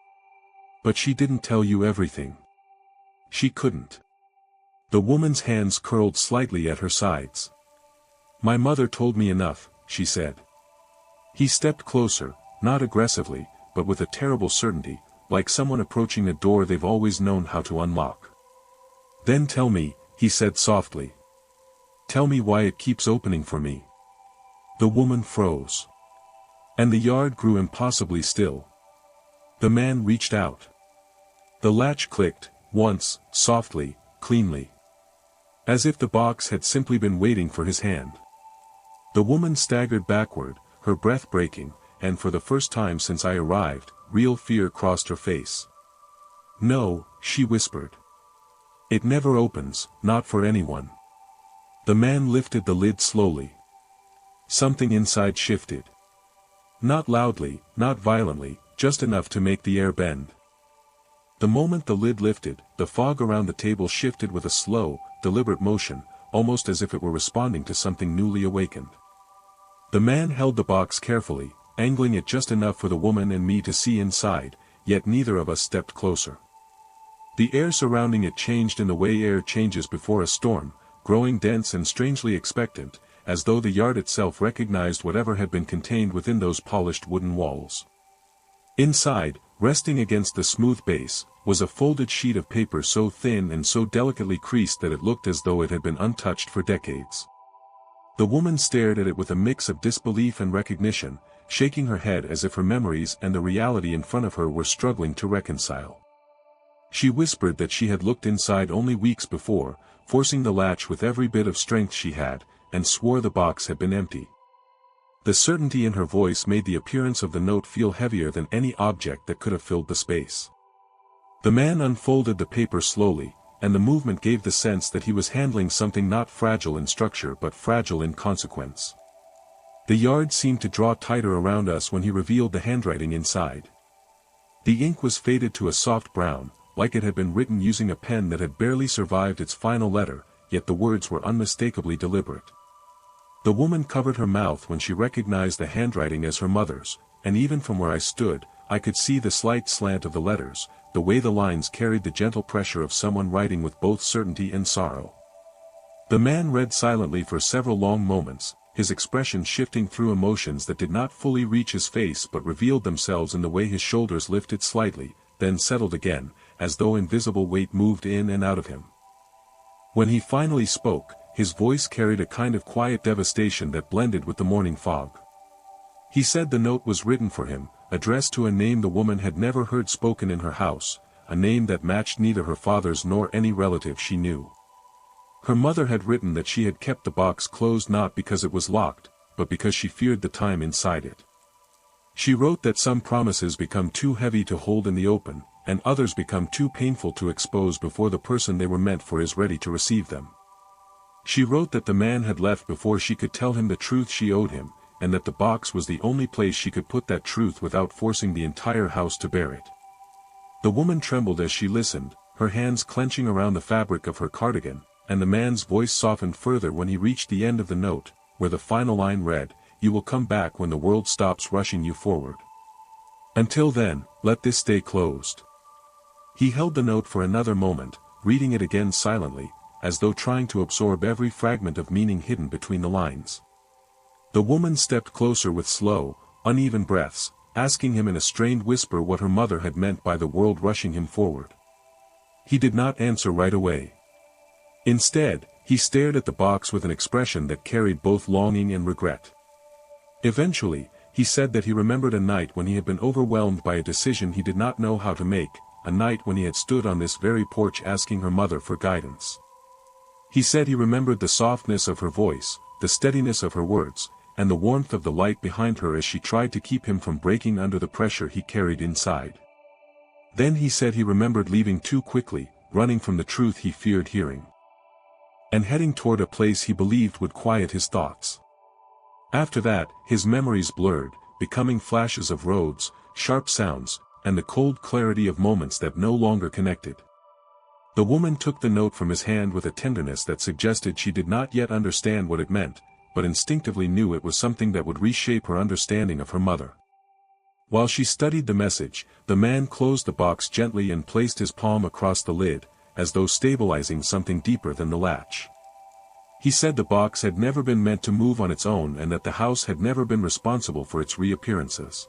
But she didn't tell you everything. She couldn't." The woman's hands curled slightly at her sides. "My mother told me enough," she said. He stepped closer, not aggressively, but with a terrible certainty, like someone approaching a door they've always known how to unlock. "Then tell me," he said softly. "Tell me why it keeps opening for me." The woman froze. And the yard grew impossibly still. The man reached out. The latch clicked, once, softly, cleanly. As if the box had simply been waiting for his hand. The woman staggered backward, her breath breaking, and for the first time since I arrived, real fear crossed her face. "No," she whispered. "It never opens, not for anyone." The man lifted the lid slowly. Something inside shifted. Not loudly, not violently, just enough to make the air bend. The moment the lid lifted, the fog around the table shifted with a slow, deliberate motion, almost as if it were responding to something newly awakened. The man held the box carefully, angling it just enough for the woman and me to see inside, yet neither of us stepped closer. The air surrounding it changed in the way air changes before a storm, growing dense and strangely expectant, as though the yard itself recognized whatever had been contained within those polished wooden walls. Inside, resting against the smooth base, was a folded sheet of paper so thin and so delicately creased that it looked as though it had been untouched for decades. The woman stared at it with a mix of disbelief and recognition, shaking her head as if her memories and the reality in front of her were struggling to reconcile. She whispered that she had looked inside only weeks before, forcing the latch with every bit of strength she had, and swore the box had been empty. The certainty in her voice made the appearance of the note feel heavier than any object that could have filled the space. The man unfolded the paper slowly, and the movement gave the sense that he was handling something not fragile in structure but fragile in consequence. The yard seemed to draw tighter around us when he revealed the handwriting inside. The ink was faded to a soft brown, like it had been written using a pen that had barely survived its final letter, yet the words were unmistakably deliberate. The woman covered her mouth when she recognized the handwriting as her mother's, and even from where I stood, I could see the slight slant of the letters, the way the lines carried the gentle pressure of someone writing with both certainty and sorrow. The man read silently for several long moments, his expression shifting through emotions that did not fully reach his face but revealed themselves in the way his shoulders lifted slightly, then settled again, as though invisible weight moved in and out of him. When he finally spoke, his voice carried a kind of quiet devastation that blended with the morning fog. He said the note was written for him, addressed to a name the woman had never heard spoken in her house, a name that matched neither her father's nor any relative she knew. Her mother had written that she had kept the box closed not because it was locked, but because she feared the time inside it. She wrote that some promises become too heavy to hold in the open, and others become too painful to expose before the person they were meant for is ready to receive them. She wrote that the man had left before she could tell him the truth she owed him, and that the box was the only place she could put that truth without forcing the entire house to bear it. The woman trembled as she listened, her hands clenching around the fabric of her cardigan, and the man's voice softened further when he reached the end of the note, where the final line read, "You will come back when the world stops rushing you forward. Until then, let this stay closed." He held the note for another moment, reading it again silently, as though trying to absorb every fragment of meaning hidden between the lines. The woman stepped closer with slow, uneven breaths, asking him in a strained whisper what her mother had meant by the world rushing him forward. He did not answer right away. Instead, he stared at the box with an expression that carried both longing and regret. Eventually, he said that he remembered a night when he had been overwhelmed by a decision he did not know how to make, a night when he had stood on this very porch asking her mother for guidance. He said he remembered the softness of her voice, the steadiness of her words, and the warmth of the light behind her as she tried to keep him from breaking under the pressure he carried inside. Then he said he remembered leaving too quickly, running from the truth he feared hearing, and heading toward a place he believed would quiet his thoughts. After that, his memories blurred, becoming flashes of roads, sharp sounds, and the cold clarity of moments that no longer connected. The woman took the note from his hand with a tenderness that suggested she did not yet understand what it meant, but instinctively knew it was something that would reshape her understanding of her mother. While she studied the message, the man closed the box gently and placed his palm across the lid, as though stabilizing something deeper than the latch. He said the box had never been meant to move on its own and that the house had never been responsible for its reappearances.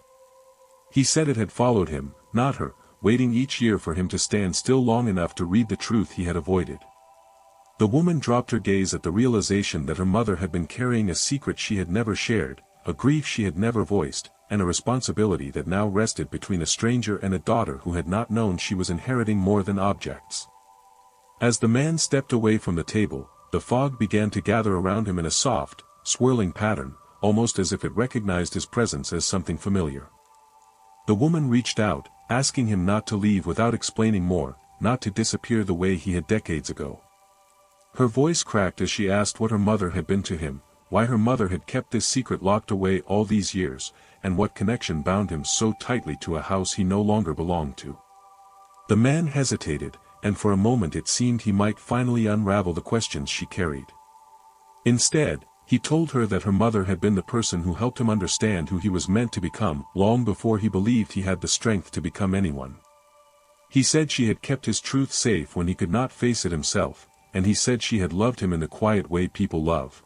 He said it had followed him, not her, waiting each year for him to stand still long enough to read the truth he had avoided. The woman dropped her gaze at the realization that her mother had been carrying a secret she had never shared, a grief she had never voiced, and a responsibility that now rested between a stranger and a daughter who had not known she was inheriting more than objects. As the man stepped away from the table, the fog began to gather around him in a soft, swirling pattern, almost as if it recognized his presence as something familiar. The woman reached out, asking him not to leave without explaining more, not to disappear the way he had decades ago. Her voice cracked as she asked what her mother had been to him, why her mother had kept this secret locked away all these years, and what connection bound him so tightly to a house he no longer belonged to. The man hesitated, and for a moment it seemed he might finally unravel the questions she carried. Instead, he told her that her mother had been the person who helped him understand who he was meant to become long before he believed he had the strength to become anyone. He said she had kept his truth safe when he could not face it himself, and he said she had loved him in the quiet way people love,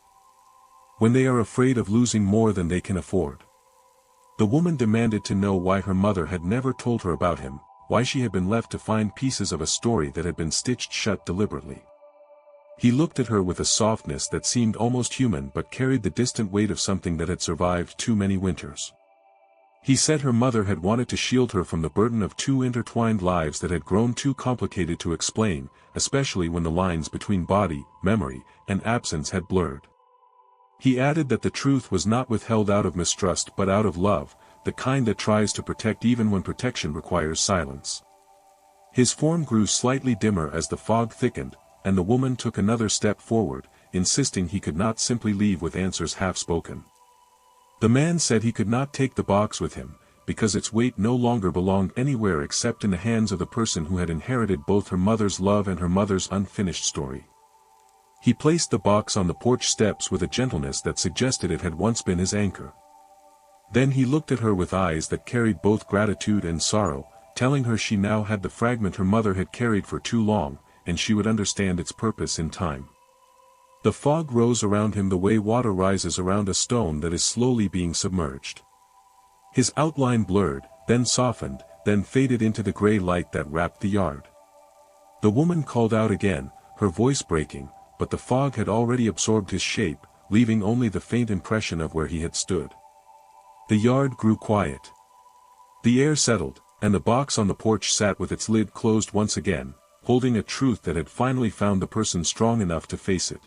when they are afraid of losing more than they can afford. The woman demanded to know why her mother had never told her about him, why she had been left to find pieces of a story that had been stitched shut deliberately. He looked at her with a softness that seemed almost human but carried the distant weight of something that had survived too many winters. He said her mother had wanted to shield her from the burden of two intertwined lives that had grown too complicated to explain, especially when the lines between body, memory, and absence had blurred. He added that the truth was not withheld out of mistrust but out of love, the kind that tries to protect even when protection requires silence. His form grew slightly dimmer as the fog thickened, and the woman took another step forward, insisting he could not simply leave with answers half-spoken. The man said he could not take the box with him, because its weight no longer belonged anywhere except in the hands of the person who had inherited both her mother's love and her mother's unfinished story. He placed the box on the porch steps with a gentleness that suggested it had once been his anchor. Then he looked at her with eyes that carried both gratitude and sorrow, telling her she now had the fragment her mother had carried for too long, and she would understand its purpose in time. The fog rose around him the way water rises around a stone that is slowly being submerged. His outline blurred, then softened, then faded into the gray light that wrapped the yard. The woman called out again, her voice breaking, but the fog had already absorbed his shape, leaving only the faint impression of where he had stood. The yard grew quiet. The air settled, and the box on the porch sat with its lid closed once again, holding a truth that had finally found the person strong enough to face it.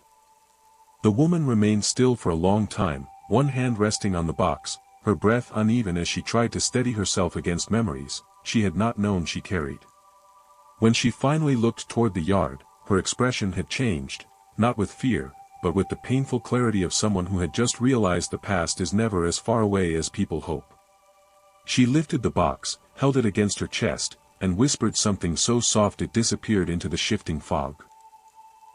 The woman remained still for a long time, one hand resting on the box, her breath uneven as she tried to steady herself against memories she had not known she carried. When she finally looked toward the yard, her expression had changed, not with fear, but with the painful clarity of someone who had just realized the past is never as far away as people hope. She lifted the box, held it against her chest, and whispered something so soft it disappeared into the shifting fog.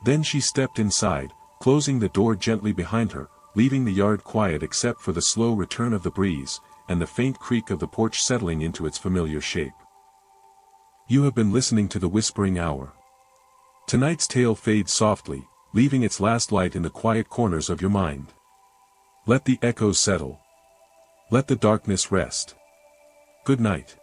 Then she stepped inside, closing the door gently behind her, leaving the yard quiet except for the slow return of the breeze, and the faint creak of the porch settling into its familiar shape. You have been listening to The Whispering Hour. Tonight's tale fades softly, leaving its last light in the quiet corners of your mind. Let the echoes settle. Let the darkness rest. Good night.